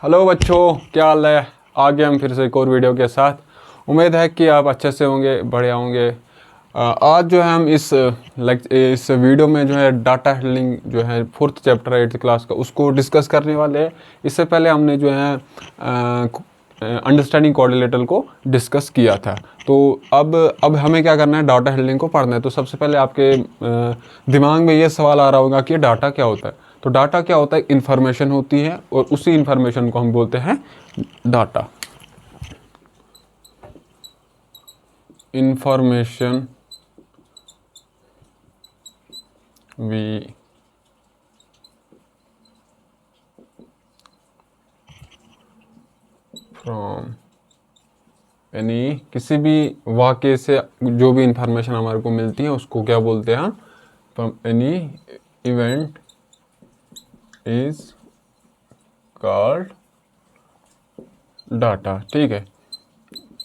Hello बच्चों, क्या हाल है। आ गए हम फिर से एक और वीडियो के साथ। उम्मीद है कि आप अच्छे से होंगे, बढ़िया होंगे। आज जो है हम इस वीडियो में जो है डाटा हैंडलिंग जो है 4th चैप्टर 8th क्लास का उसको डिस्कस करने वाले हैं। इससे पहले हमने जो है अंडरस्टैंडिंग कोऑर्डिनेटर को डिस्कस किया था। तो अब हमें क्या करना है, डाटा हैंडलिंग को पढ़ना है। तो सबसे पहले आपके दिमाग में ये सवाल आ रहा होगा कि डाटा क्या होता है। तो डाटा क्या होता है, इंफॉर्मेशन होती है और उसी इंफॉर्मेशन को हम बोलते हैं डाटा। इंफॉर्मेशन वी फ्रॉम यानी किसी भी वाक्य से जो भी इंफॉर्मेशन हमारे को मिलती है उसको क्या बोलते हैं हम, from any event is called data. ठीक है।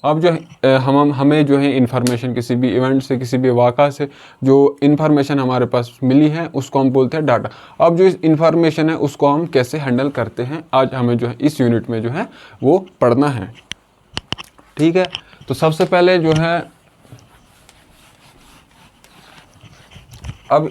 अब जो है हमें जो है इंफॉर्मेशन किसी भी इवेंट से, किसी भी वाक़ा से जो इंफॉर्मेशन हमारे पास मिली है उसको हम बोलते हैं डाटा। अब जो इंफॉर्मेशन है उसको हम कैसे हैंडल करते हैं, आज हमें जो है इस यूनिट में जो है वो पढ़ना है। ठीक है। तो सबसे पहले जो है अब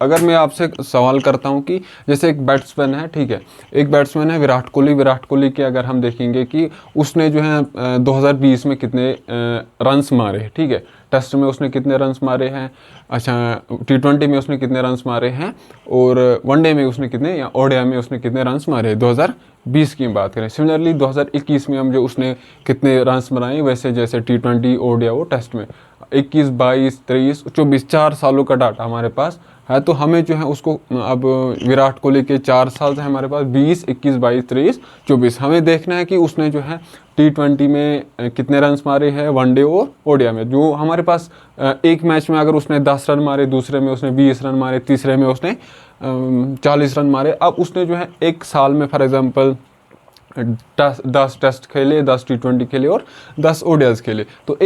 अगर मैं आपसे सवाल करता हूं कि जैसे एक बैट्समैन है, ठीक है, एक बैट्समैन है विराट कोहली के अगर हम देखेंगे कि उसने जो है 2020 में कितने रन्स मारे, ठीक है, टेस्ट में उसने कितने रन्स मारे हैं, अच्छा T20 में उसने कितने रन्स मारे हैं, और वनडे में उसने कितने, या ओडीआई में उसने कितने रन्स मारे 2020 की बात करें। सिमिलरली 2021 में हम जो उसने कितने रन्स बनाए, वैसे जैसे T20, ओडीआई, वो टेस्ट में 21, 22, 23, 24 4 सालों का डाटा हमारे पास है। तो हमें जो है उसको अब विराट कोहली के 4 साल से हमारे पास 20, 21, 22, 23, 24 हमें देखना है कि उसने जो है T20 में कितने रन्स मारे हैं, वनडे और ओडीआई में। जो हमारे पास एक मैच में अगर उसने 10 रन मारे, दूसरे में उसने 20 रन मारे, तीसरे में उसने 40 रन मारे। अब उसने जो है एक साल में फॉर एग्जाम्पल 10 टेस्ट खेले, 10 T20 खेले और 10 ओडीआईज खेले। तो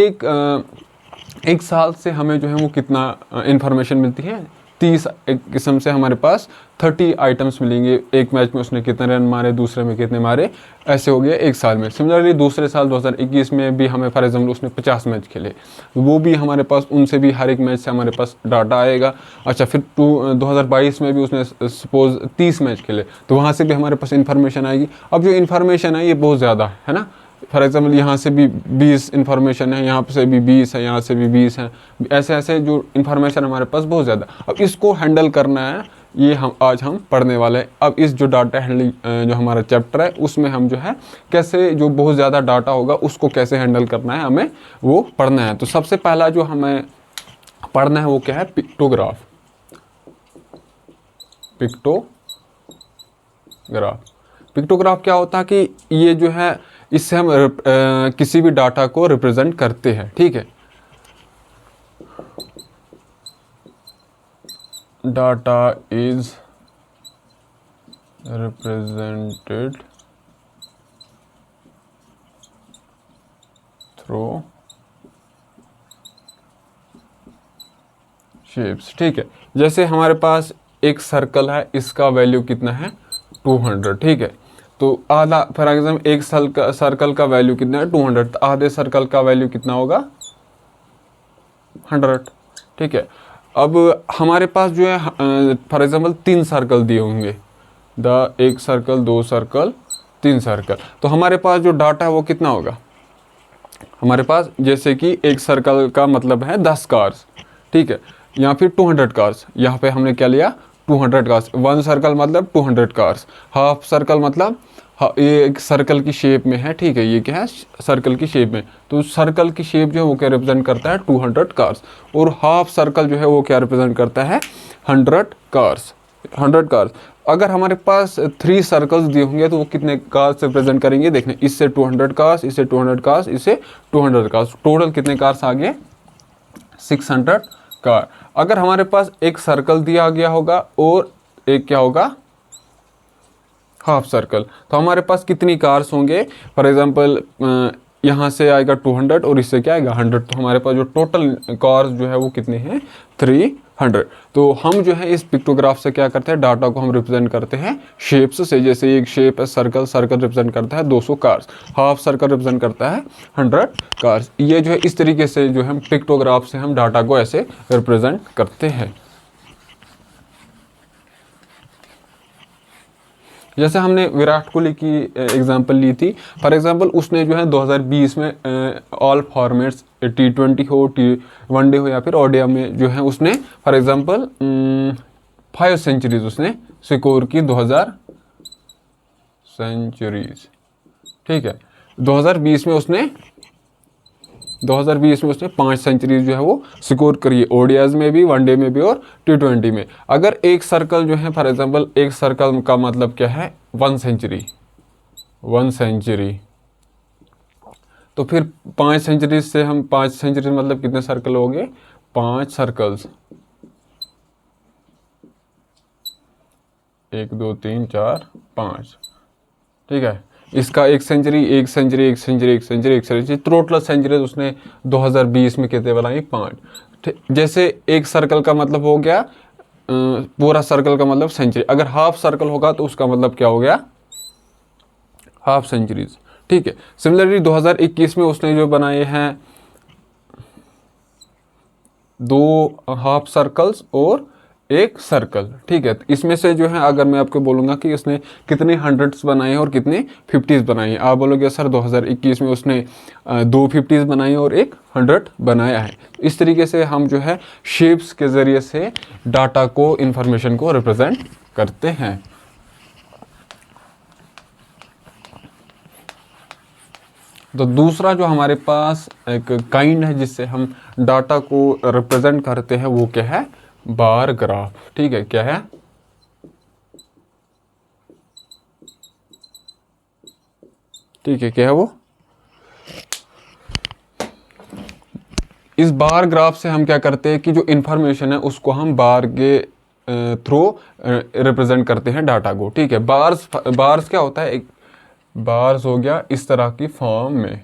एक साल से हमें जो है वो कितना इंफॉर्मेशन मिलती है, 30 एक किस्म से हमारे पास 30 आइटम्स मिलेंगे। एक मैच में उसने कितने रन मारे, दूसरे में कितने मारे, ऐसे हो गया एक साल में। सिमिलरली दूसरे साल 2021 में भी हमें फॉर एग्जाम्पल उसने 50 मैच खेले, वो भी हमारे पास उनसे भी हर एक मैच से हमारे पास डाटा आएगा। अच्छा फिर 2022 में भी उसने सपोज 30 मैच खेले, तो वहाँ से भी हमारे पास इंफॉर्मेशन आएगी। अब जो इन्फॉर्मेशन है ये बहुत ज़्यादा है ना। फॉर एग्जाम्पल यहाँ से भी 20 इन्फॉर्मेशन है, यहाँ से भी 20 है, यहाँ से भी 20 है, ऐसे ऐसे जो इन्फॉर्मेशन हमारे पास बहुत ज़्यादा। अब इसको हैंडल करना है, ये आज हम पढ़ने वाले हैं। अब इस जो डाटा हैंडलिंग जो हमारा चैप्टर है उसमें हम जो है कैसे जो बहुत ज़्यादा डाटा होगा उसको कैसे हैंडल करना है, हमें वो पढ़ना है। तो सबसे पहला जो हमें पढ़ना है वो क्या है, पिक्टोग्राफ। पिक्टोग्राफ क्या होता है कि ये जो है इससे हम किसी भी डाटा को रिप्रेजेंट करते हैं। ठीक है, data is represented through shapes. ठीक है, जैसे हमारे पास एक सर्कल है, इसका वैल्यू कितना है 200। ठीक है, तो आधा फॉर एग्जाम्पल एक सर्कल का वैल्यू कितना है 200, तो आधे सर्कल का वैल्यू कितना होगा 100। ठीक है, अब हमारे पास जो है फॉर एग्जाम्पल 3 सर्कल दिए होंगे, एक सर्कल, 2 सर्कल, 3 सर्कल। तो हमारे पास जो डाटा है वो कितना होगा, हमारे पास जैसे कि एक सर्कल का मतलब है 10 कार्स, ठीक है, या फिर 200 कार्स। यहाँ पे हमने क्या लिया 200 कार्स। 1 सर्कल मतलब 200 कार्स। हाफ सर्कल मतलब ये एक सर्कल की शेप में है, ठीक है, ये क्या है सर्कल की शेप में। तो सर्कल की शेप जो है वो क्या रिप्रेजेंट करता है 200 कार्स, और हाफ सर्कल जो है वो क्या रिप्रेजेंट करता है 100 कार्स। 100 कार्स। अगर हमारे पास 3 सर्कल्स दिए होंगे तो वो कितने कार्स रिप्रेजेंट करेंगे, देखने, इससे 200 कार्स, इससे 200 कार्स, इससे 200 कार्स, टोटल कितने कार्स आ गए 600 कार। अगर हमारे पास एक सर्कल दिया गया होगा और एक क्या होगा हाफ सर्कल, तो हमारे पास कितनी कार्स होंगे, फॉर एग्जांपल यहाँ से आएगा 200 और इससे क्या आएगा 100, तो हमारे पास जो टोटल कार्स जो है वो कितने हैं 300। 100। तो हम जो है इस पिक्टोग्राफ से क्या करते हैं, डाटा को हम रिप्रेजेंट करते हैं शेप्स से। जैसे एक शेप है सर्कल, सर्कल रिप्रेजेंट करता है 200 कार्स, हाफ सर्कल रिप्रेजेंट करता है 100 कार्स। ये जो है इस तरीके से जो है पिक्टोग्राफ से हम डाटा को ऐसे रिप्रेजेंट करते हैं। जैसे हमने विराट कोहली की एग्जांपल ली थी, फॉर एग्जांपल उसने जो है 2020 में ऑल फॉर्मेट्स T20 हो, वनडे हो या फिर ओडीआई में जो है उसने फॉर एग्जांपल 5 सेंचुरीज उसने स्कोर की, 2000 सेंचुरीज, ठीक है। 2020 में उसने 5 सेंचुरीज जो है वो स्कोर करी है, ओडीआईज में भी, वनडे में भी और T20 में। अगर एक सर्कल जो है फॉर एग्जांपल, एक सर्कल का मतलब क्या है, 1 सेंचुरी, 1 सेंचुरी, तो फिर 5 सेंचुरीज से हम 5 सेंचुरी मतलब कितने सर्कल हो गए, 5 सर्कल्स, 1 2 3 4 5, ठीक है। इसका एक सेंचुरी, एक सेंचुरी, एक सेंचुरी, एक सेंचुरी, एक सेंचुरी, टोटल सेंचुरीज उसने 2020 में कितने बनाई, 5। जैसे एक सर्कल का मतलब हो गया, पूरा सर्कल का मतलब सेंचुरी। अगर हाफ सर्कल होगा तो उसका मतलब क्या हो गया, हाफ सेंचुरीज, ठीक है। सिमिलरली 2021 में उसने जो बनाए हैं 2 हाफ सर्कल्स और एक सर्कल, ठीक है। इसमें से जो है अगर मैं आपको बोलूँगा कि उसने कितने 100s बनाए हैं और कितने 50s बनाए हैं, आप बोलोगे सर 2021 में उसने 2 50s बनाई और एक 100 बनाया है। इस तरीके से हम जो है शेप्स के ज़रिए से डाटा को, इंफॉर्मेशन को रिप्रेजेंट करते हैं। तो दूसरा जो हमारे पास एक काइंड है जिससे हम डाटा को रिप्रेजेंट करते हैं, वो क्या है, बार ग्राफ, ठीक है। क्या है, ठीक है, क्या है वो, इस बार ग्राफ से हम क्या करते हैं कि जो इंफॉर्मेशन है उसको हम बार के थ्रू रिप्रेजेंट करते हैं डाटा को, ठीक है। बार्स क्या होता है, एक बार्स हो गया इस तरह की फॉर्म में,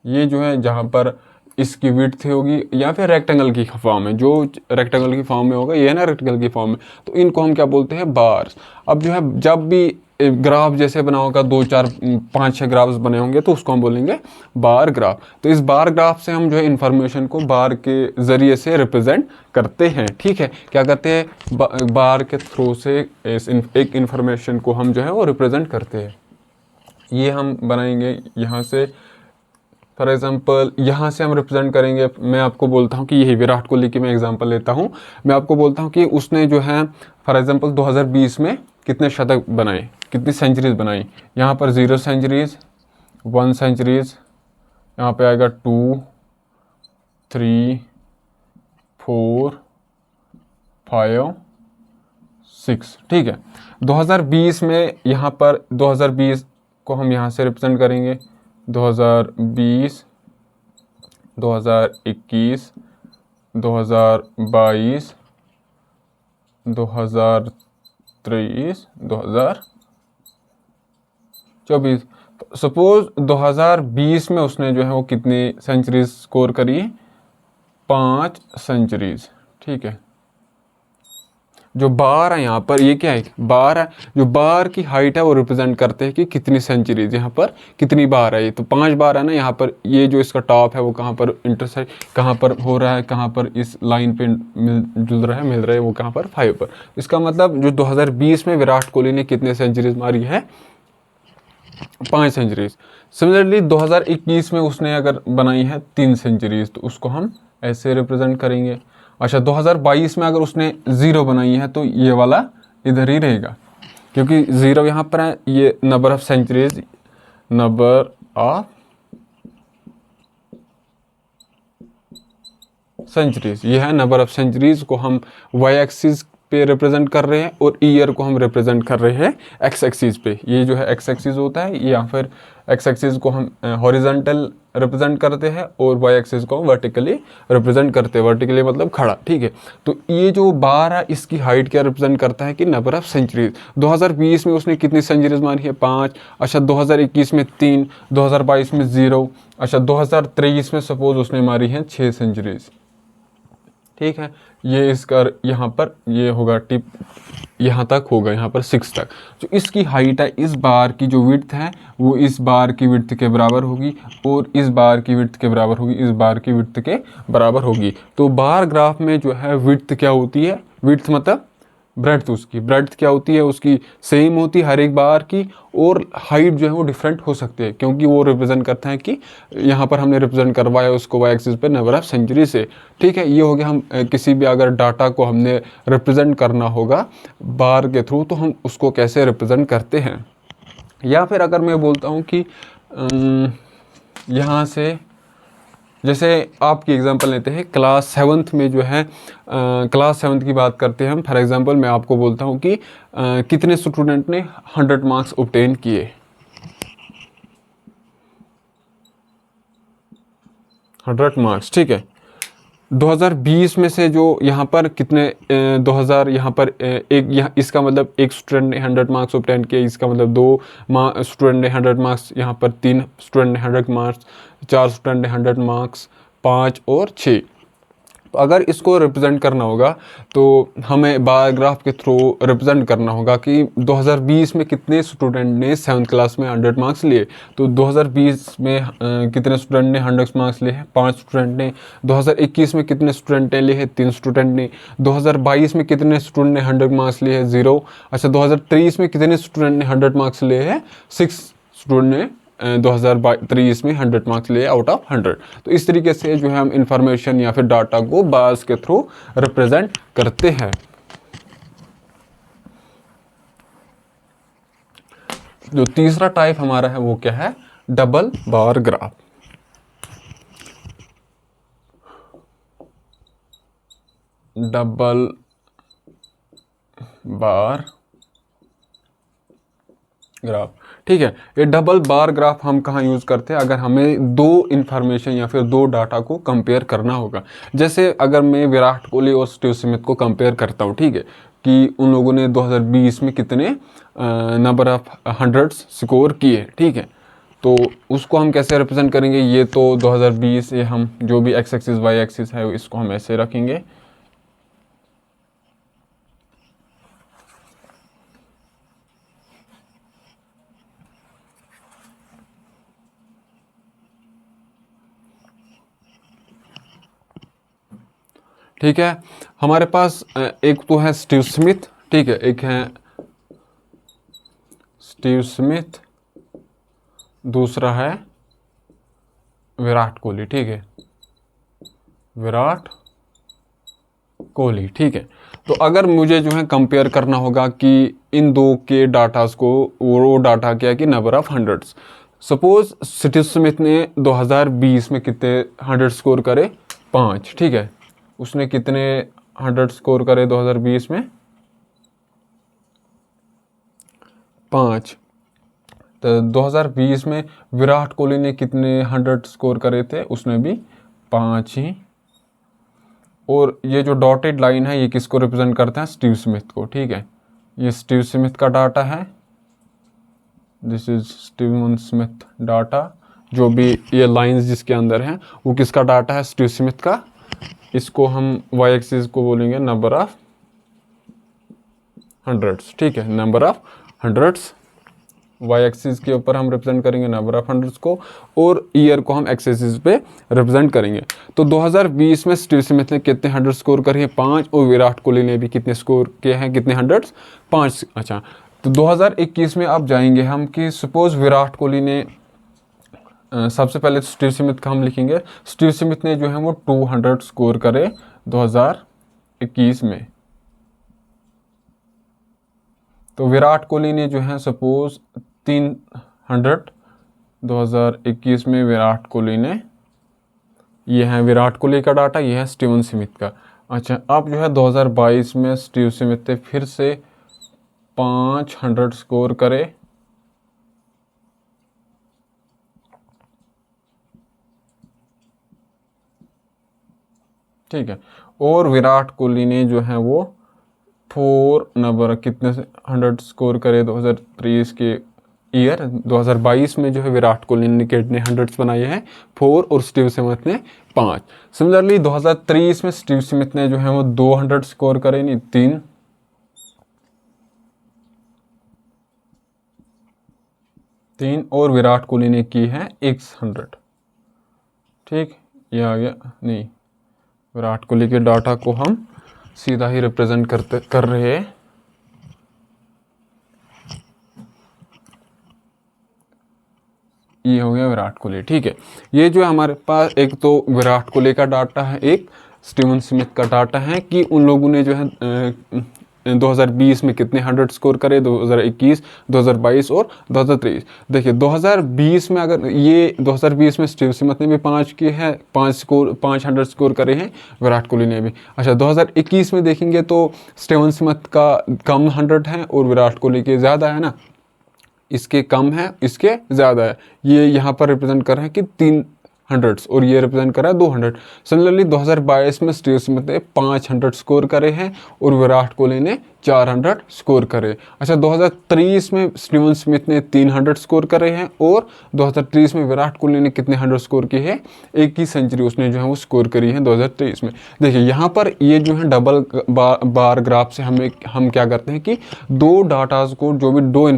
ये जो है जहाँ पर इसकी विड्थ होगी, या फिर रेक्टेंगल की फॉर्म में, जो रेक्टेंगल की फॉर्म में होगा, ये है ना रेक्टेंगल की फॉर्म में, तो इनको हम क्या बोलते हैं, बार्स। अब जो है जब भी ग्राफ जैसे बना होगा, 2 4 5 6 ग्राफ्स बने होंगे, तो उसको हम बोलेंगे बार ग्राफ। तो इस बार ग्राफ से हम जो है इंफॉर्मेशन को बार के ज़रिए से रिप्रेजेंट करते हैं, ठीक है। क्या करते हैं, बार के थ्रू से एक इंफॉर्मेशन को हम जो है वो रिप्रेजेंट करते हैं। ये हम बनाएंगे यहाँ से, फॉर एग्जाम्पल यहाँ से हम रिप्रेजेंट करेंगे। मैं आपको बोलता हूँ कि यही विराट कोहली की मैं एग्जांपल लेता हूँ, मैं आपको बोलता हूँ कि उसने जो है फॉर एग्जांपल 2020 में कितने शतक बनाए, कितनी सेंचुरीज बनाई। यहाँ पर 0 सेंचुरीज, 1 सेंचुरीज, यहाँ पे आएगा 2 3 4 5 6, ठीक है। 2020 में यहाँ पर 2020 को हम यहाँ से रिप्रेजेंट करेंगे, 2020, 2021, 2022, 2023, 2024। सपोज 2020 में उसने जो है वो कितनी सेंचुरीज स्कोर करी, 5 सेंचुरीज, ठीक है। जो बार है यहाँ पर, ये क्या है, बार है, जो बार की हाइट है वो रिप्रेजेंट करते हैं कि कितनी सेंचुरीज, यहाँ पर कितनी बार है। ये तो 5 बार है ना, यहाँ पर ये जो इसका टॉप है वो कहाँ पर इंटरसेक्ट, कहाँ पर हो रहा है, कहाँ पर इस लाइन पे मिल रहा है वो कहाँ पर, 5 पर। इसका मतलब जो 2020 में विराट कोहली ने कितने सेंचुरीज मारी है, 5 सेंचुरीज। सिमिलरली 2021 में उसने अगर बनाई है 3 सेंचुरीज, तो उसको हम ऐसे रिप्रेजेंट करेंगे। अच्छा, 2022 में अगर उसने 0 बनाई है तो ये वाला इधर ही रहेगा, क्योंकि 0 यहाँ पर है, ये number of centuries, number of centuries, ये है नंबर ऑफ सेंचुरीज को हम वाई एक्सिस पे रिप्रेजेंट कर रहे हैं, और ईयर को हम रिप्रेजेंट कर रहे हैं एक्स एक्सिस पे। ये जो है एक्स एक्सिस होता है, या फिर एक्स एक्सिस को हम हॉरिजॉन्टल रिप्रेजेंट करते हैं और वाई एक्सिस को हम वर्टिकली रिप्रेजेंट करते हैं। वर्टिकली मतलब खड़ा, ठीक है। तो ये जो बार है इसकी हाइट क्या रिप्रेजेंट करता है कि नंबर ऑफ सेंचुरीज। 2020 में उसने कितनी सेंचुरीज मारी है, 5। अच्छा, 2021 में 3, 2022 में 0। अच्छा, 2023 में सपोज उसने मारी है 6 सेंचुरीज, ठीक है। ये इसका यहाँ पर ये होगा टिप, यहाँ तक होगा, यहाँ पर 6 तक। जो इसकी हाइट है, इस बार की जो विड्थ है वो इस बार की विड्थ के बराबर होगी, और इस बार की विड्थ के बराबर होगी, इस बार की विड्थ के बराबर होगी। तो बार ग्राफ में जो है विड्थ क्या होती है, विड्थ मतलब ब्रेड्थ, उसकी ब्रेड्थ क्या होती है, उसकी सेम होती है हर एक बार की, और हाइट जो है वो डिफरेंट हो सकते हैं, क्योंकि वो रिप्रेजेंट करते हैं कि यहाँ पर हमने रिप्रेजेंट करवाया उसको वाई एक्सिस पे नंबर ऑफ सेंचुरी से। ठीक है, ये हो गया। हम किसी भी अगर डाटा को हमने रिप्रेजेंट करना होगा बार के थ्रू, तो हम उसको कैसे रिप्रेजेंट करते हैं। या फिर अगर मैं बोलता हूँ कि यहाँ से, जैसे आपकी एग्जांपल लेते हैं क्लास 7th में जो है, क्लास 7th की बात करते हैं हम। फॉर एग्जांपल मैं आपको बोलता हूँ कि कितने स्टूडेंट ने 100 मार्क्स ऑब्टेन किए, 100 मार्क्स। ठीक है, 2020 में से जो यहाँ पर कितने 2000 यहाँ पर एक, यहाँ इसका मतलब एक स्टूडेंट ने 100 मार्क्स ऑब्टेन किए, इसका मतलब 2 स्टूडेंट ने 100 मार्क्स, यहाँ पर 3 स्टूडेंट ने 100 मार्क्स, 4 स्टूडेंट ने 100 मार्क्स, 5 और 6। तो अगर इसको रिप्रेजेंट करना होगा तो हमें बार ग्राफ के थ्रू रिप्रेजेंट करना होगा कि 2020 में कितने स्टूडेंट ने 7th क्लास में 100 मार्क्स लिए। तो 2020 में कितने स्टूडेंट ने 100 मार्क्स लिए हैं, 5 स्टूडेंट ने। 2021 में कितने स्टूडेंट ने लिए हैं, 3 स्टूडेंट ने। 2022 में कितने स्टूडेंट ने 100 मार्क्स लिए हैं, 0। अच्छा, 2023 में कितने स्टूडेंट ने 100 मार्क्स लिए हैं, 6 स्टूडेंट ने 2023 में 100 मार्क्स लिए आउट ऑफ 100। तो इस तरीके से जो है हम इंफॉर्मेशन या फिर डाटा को बार्स के थ्रू रिप्रेजेंट करते हैं। जो तीसरा टाइप हमारा है वो क्या है, double bar graph. Double bar graph, ठीक है। ये डबल बार ग्राफ हम कहाँ यूज़ करते हैं, अगर हमें दो इंफॉर्मेशन या फिर दो डाटा को कंपेयर करना होगा। जैसे अगर मैं विराट कोहली और स्टीव स्मिथ को कंपेयर करता हूँ, ठीक है, कि उन लोगों ने 2020 में कितने नंबर ऑफ 100 स्कोर किए, ठीक है। तो उसको हम कैसे रिप्रेजेंट करेंगे, ये तो 2020, ये हम जो भी एक्स एक्सिस वाई एक्सिस है इसको हम ऐसे रखेंगे। ठीक है, हमारे पास एक तो है स्टीव स्मिथ, ठीक है, एक है स्टीव स्मिथ, दूसरा है विराट कोहली, ठीक है, विराट कोहली, ठीक है। तो अगर मुझे जो है कंपेयर करना होगा कि इन दो के डाटास को, वो डाटा क्या है कि number of 100। Suppose Steve Smith ने 2020 में कितने 100 स्कोर करे, 5, ठीक है। उसने कितने 100 स्कोर करे 2020 में, 5। तो 2020 में विराट कोहली ने कितने 100 स्कोर करे थे, उसने भी 5 ही। और ये जो डॉटेड लाइन है ये किसको रिप्रेजेंट करता है, स्टीव स्मिथ को, ठीक है। ये स्टीव स्मिथ का डाटा है, this is Steven Smith data. जो भी ये लाइंस जिसके अंदर हैं वो किसका डाटा है, स्टीव स्मिथ का। इसको हम वाई एक्सिस को बोलेंगे नंबर ऑफ 100, ठीक है, नंबर ऑफ 100। वाई एक्सिस के ऊपर हम रिप्रेजेंट करेंगे नंबर ऑफ 100 को, और ईयर को हम एक्स एक्सिस पे रिप्रेजेंट करेंगे। तो 2020 में स्टीव स्मिथ ने कितने 100 स्कोर करे हैं, 5, और विराट कोहली ने भी कितने स्कोर किए हैं, कितने 100, 5। अच्छा, तो 2021 में आप जाएंगे हम कि सपोज विराट कोहली ने सबसे पहले स्टीव स्मिथ का हम लिखेंगे। स्टीव स्मिथ ने जो है वो 200 स्कोर करे 2021 में। तो विराट कोहली ने जो है सपोज 300 2021 में विराट कोहली ने, ये है विराट कोहली का डाटा, ये है स्टीवन स्मिथ का। अच्छा, अब जो है 2022 में स्टीव स्मिथ ने फिर से 500 स्कोर करे, ठीक है। और विराट कोहली ने जो है वो 4 नंबर कितने से 100 स्कोर करे 2023 के ईयर 2022 में जो है विराट कोहली ने 100 बनाए हैं 4 और स्टीव स्मिथ ने 5। सिमिलरली 2023 में स्टीव स्मिथ ने जो है वो 200 स्कोर करे, नहीं 3 और विराट कोहली ने की है 100। ठीक, ये आ गया। नहीं, विराट कोहली के डाटा को हम सीधा ही रिप्रेजेंट कर रहे हैं। ये हो गया विराट कोहली। ठीक है, ये जो है हमारे पास एक तो विराट कोहली का डाटा है, एक स्टीवन स्मिथ का डाटा है कि उन लोगों ने जो है 2020 में कितने 100 स्कोर करे, 2021, 2022 और 2023। देखिए 2020 में, अगर ये 2020 में स्टीव स्मिथ ने भी 5 किए हैं, 500 स्कोर करे हैं, विराट कोहली ने भी। अच्छा 2021 में देखेंगे तो स्टीवन स्मिथ का कम 100 है और विराट कोहली के ज़्यादा है ना, इसके कम है, इसके ज़्यादा है। ये यहाँ पर रिप्रेजेंट कर रहे हैं कि 300 और ये रिप्रेजेंट कर रहा है 200। सिमिलरली 2022 में स्टीव स्मिथ ने 500 स्कोर करे हैं और विराट कोहली ने 400 स्कोर करे। अच्छा 2023 में स्टीवन स्मिथ ने 300 स्कोर करे हैं और 2023 में विराट कोहली ने कितने 100 स्कोर किए हैं, एक ही सेंचुरी उसने जो है वो स्कोर करी है 2023 में। देखिए यहाँ पर ये जो है डबल बार ग्राफ से हम क्या करते हैं कि दो डाटाज को, जो भी दो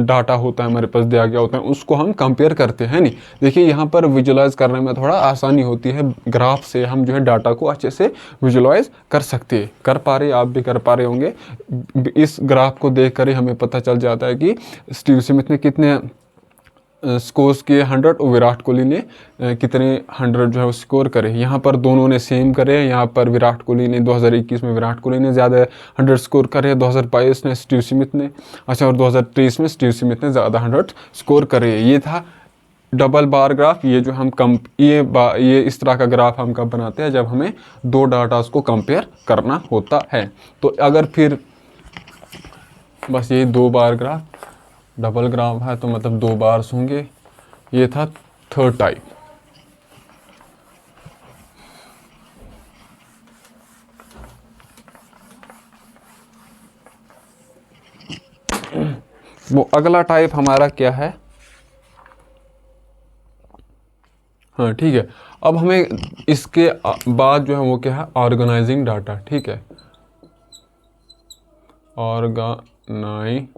डाटा होता है हमारे पास दिया गया होता है, उसको हम कंपेयर करते हैं। नहीं, देखिए यहाँ पर विजुलाइज करने में थोड़ा आसानी होती है, ग्राफ से हम जो है डाटा को अच्छे से विजुलाइज कर सकते हैं, कर पा रहे, आप भी कर पा रहे होंगे। इस ग्राफ को देख कर ही हमें पता चल जाता है कि स्टीव स्मिथ ने कितने स्कोर्स किए 100 और विराट कोहली ने कितने 100 जो है वो स्कोर करे। यहाँ पर दोनों ने सेम करे। यहाँ पर विराट कोहली ने 2021 में विराट कोहली ने ज़्यादा 100 स्कोर करे, 2022 में स्टीव स्मिथ ने, अच्छा और 2023 में स्टीव स्मिथ ने ज़्यादा 100 स्कोर करे। ये था डबल बार ग्राफ। ये जो हम ये इस तरह का ग्राफ हम कब बनाते हैं, जब हमें दो डाटास को कंपेयर करना होता है। तो अगर फिर बस ये 2 बार ग्राफ, डबल ग्राफ है तो मतलब 2 बार्स होंगे। ये था थर्ड टाइप। वो अगला टाइप हमारा क्या है, हाँ ठीक है। अब हमें इसके बाद जो है वो क्या है, ऑर्गेनाइजिंग डाटा। ठीक है, ऑर्गेनाइजिंग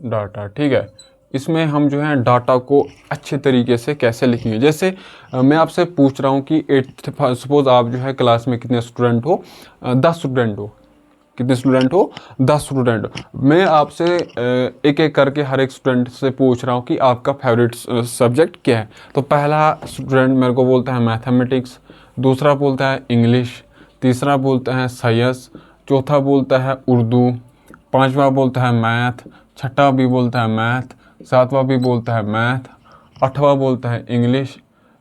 डाटा। ठीक है, इसमें हम जो है डाटा को अच्छे तरीके से कैसे लिखेंगे। जैसे मैं आपसे पूछ रहा हूँ कि 8th, सपोज आप जो है क्लास में कितने स्टूडेंट हो, 10 स्टूडेंट हो, कितने स्टूडेंट हो, 10 स्टूडेंट। मैं आपसे एक एक करके हर एक स्टूडेंट से पूछ रहा हूँ कि आपका फेवरेट सब्जेक्ट क्या है। तो पहला स्टूडेंट मेरे को बोलता है मैथमेटिक्स, दूसरा बोलता है इंग्लिश, तीसरा बोलता है साइंस, चौथा बोलता है उर्दू, पांचवा बोलता है मैथ, छठा भी बोलता है मैथ, सातवां भी बोलता है मैथ, आठवां बोलता है इंग्लिश,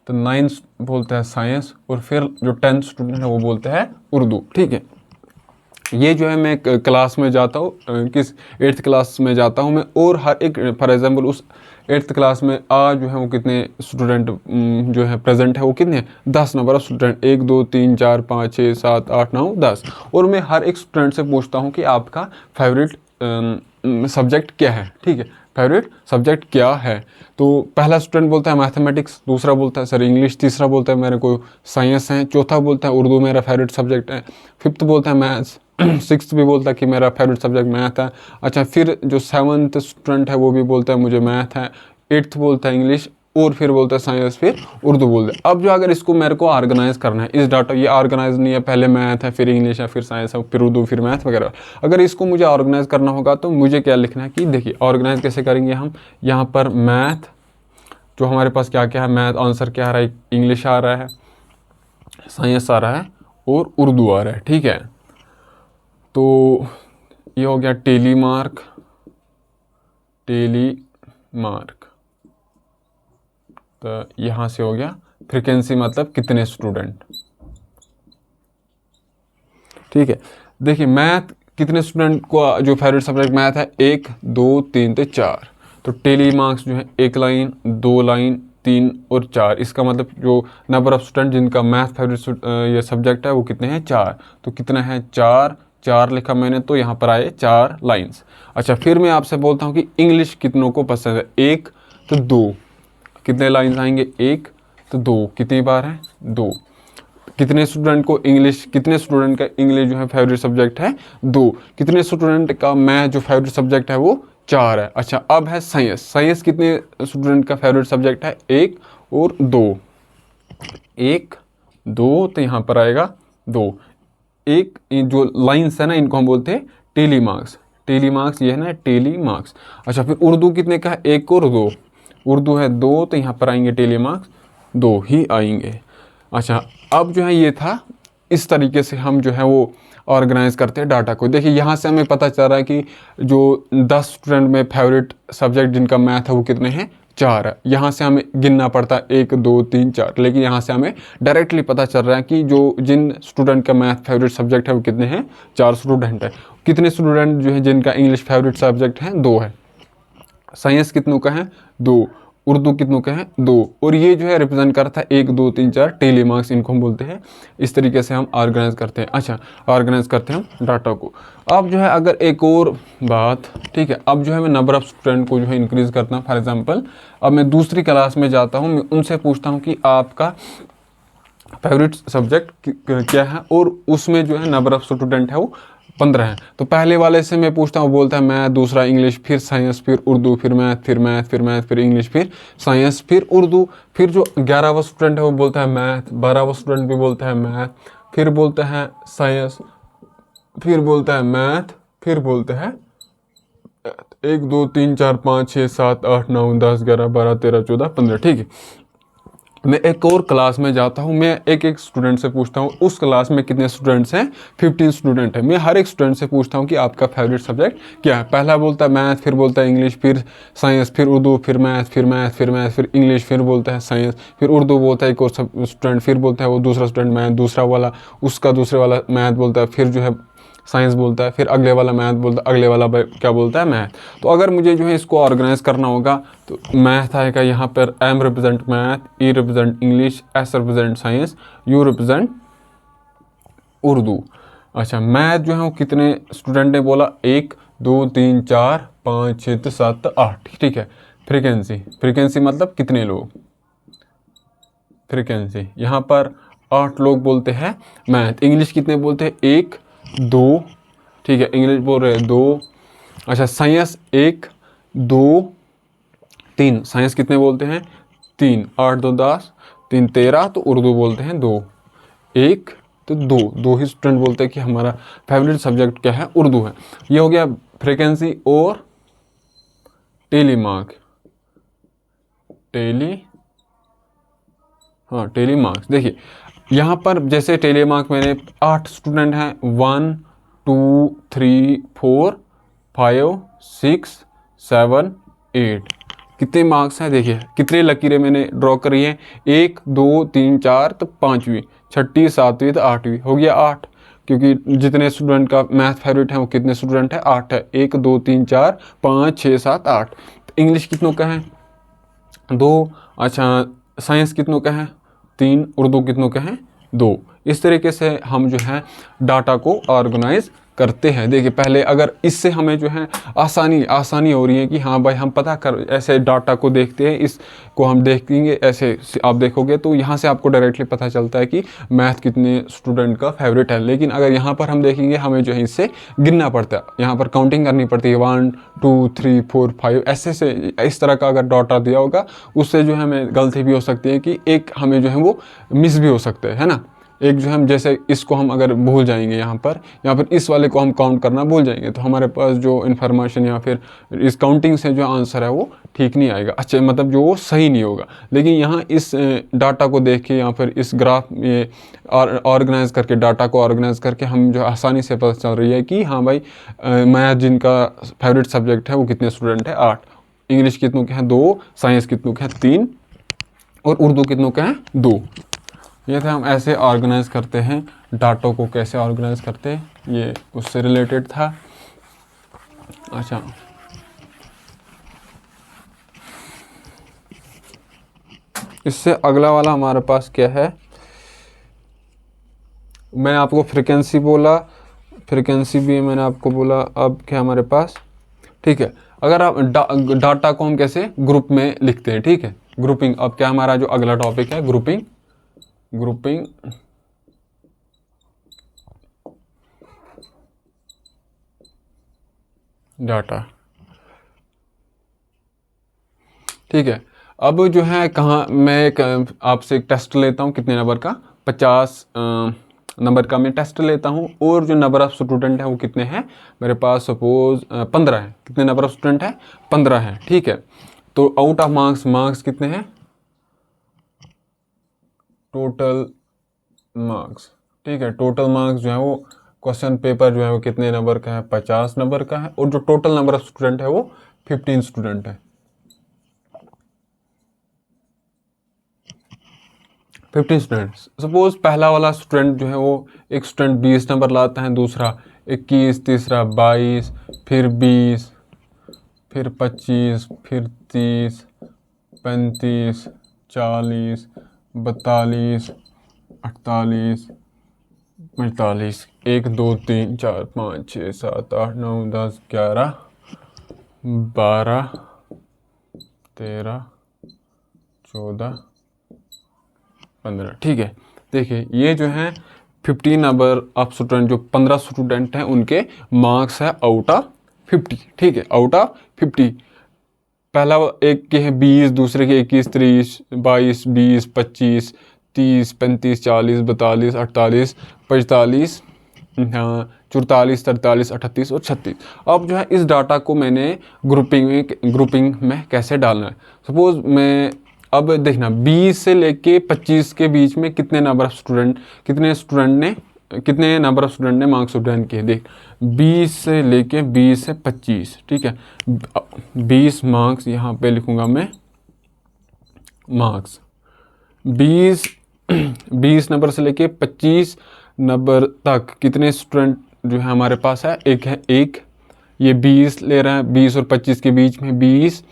तो 9th बोलता है साइंस और फिर जो 10th स्टूडेंट है वो बोलता है उर्दू। ठीक है, ये जो है मैं क्लास में जाता हूँ, किस 8th क्लास में जाता हूँ मैं, और हर एक फॉर एग्जांपल उस 8th क्लास में आज जो है वो कितने स्टूडेंट जो है प्रेजेंट है, वो कितने हैं, 10 नंबर ऑफ स्टूडेंट, 1 2 3 4 5 6 7 8 9 10। और मैं हर एक स्टूडेंट से पूछता हूँ कि आपका फेवरेट सब्जेक्ट क्या है। ठीक है, फेवरेट सब्जेक्ट क्या है। तो पहला स्टूडेंट बोलता है मैथमेटिक्स, दूसरा बोलता है सर इंग्लिश, तीसरा बोलता है मेरे को साइंस है, चौथा बोलता है उर्दू मेरा फेवरेट सब्जेक्ट है, 5th बोलता है मैथ्स, 6th भी बोलता है कि मेरा फेवरेट सब्जेक्ट मैथ है। अच्छा, फिर जो 7th स्टूडेंट है वो भी बोलता है मुझे मैथ है, 8th बोलता है इंग्लिश, और फिर बोलता है साइंस, फिर उर्दू बोलते हैं। अब जो अगर इसको मेरे को ऑर्गेनाइज करना है, इस डाटा, ये ऑर्गेनाइज नहीं है, पहले मैथ है, फिर इंग्लिश है, फिर साइंस है, फिर उर्दू, फिर मैथ वगैरह। अगर इसको मुझे ऑर्गेनाइज करना होगा तो मुझे क्या लिखना है कि देखिए ऑर्गेनाइज कैसे करेंगे हम। यहाँ पर मैथ जो हमारे पास क्या क्या है, मैथ आंसर क्या आ रहा है, इंग्लिश आ रहा है, साइंस आ रहा है और उर्दू आ रहा है। ठीक है, तो ये हो गया टेली मार्क, तो यहाँ से हो गया फ्रीक्वेंसी, मतलब कितने स्टूडेंट। ठीक है, देखिए मैथ कितने स्टूडेंट को जो फेवरेट सब्जेक्ट मैथ है, 1 2 3 तो 4। तो टेली मार्क्स जो है 1 लाइन, 2 लाइन, 3 और 4। इसका मतलब जो नंबर ऑफ स्टूडेंट जिनका मैथ फेवरेट ये सब्जेक्ट है वो कितने हैं, 4। तो कितना है, 4 4 लिखा मैंने तो यहाँ पर आए 4 लाइंस। अच्छा, फिर मैं आपसे बोलता हूँ कि इंग्लिश कितनों को पसंद है, 1 तो 2, कितने लाइंस आएंगे, 1 तो 2, कितनी बार है, 2। कितने स्टूडेंट को इंग्लिश, कितने स्टूडेंट का इंग्लिश जो है फेवरेट सब्जेक्ट है, 2। कितने स्टूडेंट का मैथ जो फेवरेट सब्जेक्ट है वो 4 है। अच्छा, अब है साइंस। साइंस कितने स्टूडेंट का फेवरेट सब्जेक्ट है, 1 और 2, 1 2, तो यहाँ पर आएगा 2। एक जो लाइन्स है ना, इनको हम बोलते हैं टेली मार्क्स। टेली मार्क्स ये है ना, टेली मार्क्स। अच्छा, फिर उर्दू कितने का है, 1 और 2। उर्दू है 2, तो यहाँ पर आएंगे टेली मार्क्स 2 ही आएंगे। अच्छा, अब जो है ये था, इस तरीके से हम जो है वो ऑर्गेनाइज करते हैं डाटा को। देखिए यहाँ से हमें पता चल रहा है कि जो 10 स्टूडेंट में फेवरेट सब्जेक्ट जिनका मैथ है वो कितने हैं, 4 है। यहाँ से हमें गिनना पड़ता है 1 2 3 4, लेकिन यहाँ से हमें डायरेक्टली पता चल रहा है कि जो जिन स्टूडेंट का मैथ फेवरेट सब्जेक्ट है वो कितने हैं, 4 स्टूडेंट है। कितने स्टूडेंट जो है जिनका इंग्लिश फेवरेट सब्जेक्ट है, 2 है। साइंस कितनों का है, 2। उर्दू कितनों का है, 2। और ये जो है रिप्रेजेंट करता है 1 2 3 4 टेली मार्क्स, इनको हम बोलते हैं। इस तरीके से हम ऑर्गेनाइज करते हैं। अच्छा, ऑर्गेनाइज करते हैं हम डाटा को। अब जो है अगर एक और बात, ठीक है, अब जो है मैं नंबर ऑफ स्टूडेंट को जो है इंक्रीज़ करता हूँ। फॉर एग्जांपल, अब मैं दूसरी क्लास में जाता हूँ, मैं उनसे पूछता हूँ कि आपका फेवरेट सब्जेक्ट क्या है, और उसमें जो है नंबर ऑफ स्टूडेंट है वो 15 है। तो पहले वाले से मैं पूछता हूँ, बोलता है मैथ, दूसरा इंग्लिश, फिर साइंस, फिर उर्दू, फिर मैथ, फिर मैथ, फिर मैथ, फिर इंग्लिश, फिर साइंस, फिर उर्दू। फिर जो 11वां स्टूडेंट है वो बोलता है मैथ, 12वां स्टूडेंट भी बोलता है मैथ, फिर बोलता है साइंस, फिर बोलता है मैथ, फिर बोलता है 1 2 3 4 5 6 7 8 9 10 11 12 13 14 15, ठीक है। मैं एक और क्लास में जाता हूँ, मैं एक एक स्टूडेंट से पूछता हूँ उस क्लास में कितने स्टूडेंट्स हैं, 15 स्टूडेंट हैं। मैं हर एक स्टूडेंट से पूछता हूँ कि आपका फेवरेट सब्जेक्ट क्या है। पहला बोलता है मैथ, फिर बोलता है इंग्लिश, फिर साइंस, फिर उर्दू, फिर मैथ, फिर मैथ, फिर मैथ, फिर इंग्लिश, फिर बोलता है साइंस, फिर उर्दू बोलता है एक और स्टूडेंट, फिर बोलता है वो दूसरा स्टूडेंट मैथ, दूसरा वाला उसका दूसरे वाला मैथ बोलता है, फिर जो है साइंस बोलता है, फिर अगले वाला मैथ बोलता है, अगले वाला क्या बोलता है, मैथ। तो अगर मुझे जो है इसको ऑर्गेनाइज करना होगा तो मैथ आएगा यहाँ पर, M represent math, E represent English, S represent science, U represent Urdu. अच्छा, मैथ जो है वो कितने स्टूडेंट ने बोला, 1 2 3 4 5 6 7 8, ठीक है। फ्रीक्वेंसी, फ्रीक्वेंसी मतलब कितने लोग, फ्रीक्वेंसी यहाँ पर 8 लोग बोलते हैं मैथ। इंग्लिश कितने बोलते हैं, 1 2, ठीक है, इंग्लिश बोल रहे हैं 2। अच्छा, साइंस 1 2 3, साइंस कितने बोलते हैं, 3, 8 2 10, 3 13, तो उर्दू बोलते हैं 2, 1 तो 2, 2 ही स्टूडेंट बोलते हैं कि हमारा फेवरेट सब्जेक्ट क्या है, उर्दू है। ये हो गया फ्रीक्वेंसी और टेली मार्क, टेली, हाँ टेली मार्क्स। देखिए यहाँ पर जैसे टेली मार्क मैंने 8 स्टूडेंट हैं, 1 2 3 4 5 6 7 8, कितने मार्क्स हैं, देखिए कितने लकीरें मैंने ड्रॉ करी हैं, 1 2 3 4, तो 5वीं 6वीं 7वीं तो 8वीं, हो गया 8। क्योंकि जितने स्टूडेंट का मैथ फेवरेट है वो कितने स्टूडेंट है, 8 है। 1 2 3 4 5 6 7 8। इंग्लिश कितनों का है, 2। अच्छा, साइंस कितनों का है, 3। उर्दू कितनों का है, 2। इस तरीके से हम जो है डाटा को ऑर्गेनाइज करते हैं। देखिए पहले अगर इससे हमें जो है आसानी हो रही है कि हाँ भाई हम पता कर, ऐसे डाटा को देखते हैं, इसको हम देखेंगे, ऐसे आप देखोगे तो यहाँ से आपको डायरेक्टली पता चलता है कि मैथ कितने स्टूडेंट का फेवरेट है। लेकिन अगर यहाँ पर हम देखेंगे हमें जो है इससे गिनना पड़ता है, यहाँ पर काउंटिंग करनी पड़ती है, 1 2 3 4 5, ऐसे से इस तरह का अगर डाटा दिया होगा उससे जो है हमें गलती भी हो सकती है कि एक हमें जो है वो मिस भी हो सकते हैं, है ना। एक जो हम जैसे इसको हम अगर भूल जाएंगे, यहाँ पर इस वाले को हम काउंट करना भूल जाएंगे तो हमारे पास जो इन्फॉर्मेशन या फिर इस काउंटिंग से जो आंसर है वो ठीक नहीं आएगा, अच्छा मतलब जो वो सही नहीं होगा। लेकिन यहाँ इस डाटा को देख के या फिर इस ग्राफ में ऑर्गेनाइज करके, डाटा को ऑर्गेनाइज करके हम जो आसानी से पता चल रही है कि हाँ भाई मैथ जिनका फेवरेट सब्जेक्ट है वो कितने स्टूडेंट है, 8। इंग्लिश कितनों के हैं, 2। साइंस कितनों के हैं, 3। और उर्दू कितनों के हैं, 2। ये थे हम ऐसे ऑर्गेनाइज करते हैं डाटो को, कैसे ऑर्गेनाइज करते हैं ये उससे रिलेटेड था। अच्छा, इससे अगला वाला हमारे पास क्या है, मैं आपको फ्रीक्वेंसी बोला, फ्रिक्वेंसी भी मैंने आपको बोला। अब क्या हमारे पास, ठीक है, अगर आप डाटा को हम कैसे ग्रुप में लिखते हैं, ठीक है, ग्रुपिंग। अब क्या हमारा जो अगला टॉपिक है, ग्रुपिंग। ग्रुपिंग डाटा, ठीक है। अब जो है कहाँ, मैं आपसे एक टेस्ट लेता हूँ, कितने नंबर का, 50 नंबर का मैं टेस्ट लेता हूँ, और जो नंबर ऑफ स्टूडेंट है वो कितने हैं मेरे पास, सपोज 15 है। कितने नंबर ऑफ स्टूडेंट है, 15 है, ठीक है। तो आउट ऑफ मार्क्स, मार्क्स कितने हैं, टोटल मार्क्स, ठीक है, टोटल मार्क्स जो है वो क्वेश्चन पेपर जो है वो कितने नंबर का है, 50 नंबर का है, और जो टोटल नंबर ऑफ स्टूडेंट है वो 15 स्टूडेंट है। 15 स्टूडेंट्स। सपोज पहला वाला स्टूडेंट जो है वो, एक स्टूडेंट 20 नंबर लाता है, दूसरा 21, तीसरा 22, फिर 20, फिर 25, फिर 30, 35, 40, 42, 48, 45, 1 2 3 4 5 6 7 8 9 10 11 12 13 14 15, ठीक है। देखिए ये जो है 15 नंबर ऑफ स्टूडेंट, जो 15 स्टूडेंट हैं उनके मार्क्स है आउट ऑफ 50, ठीक है, आउट ऑफ 50। पहला एक के हैं 20, दूसरे के 21, 30, 22, 20, 25, 30, 35, 40, 42, 48, 45, 44, 43, 38 और 36। अब जो है इस डाटा को मैंने ग्रुपिंग में कैसे डालना है। सपोज मैं, अब देखना 20 से लेके 25 के बीच में कितने नंबर ऑफ स्टूडेंट, कितने नंबर ऑफ स्टूडेंट ने मार्क्स ऑब्टेन किए। देख 20 से लेके 20 से 25, ठीक है, 20 मार्क्स यहाँ पे लिखूंगा मैं, मार्क्स 20 नंबर से लेके 25 नंबर तक कितने स्टूडेंट जो है हमारे पास है, एक है, एक ये 20 ले रहा है, 20 और 25 के बीच में 20,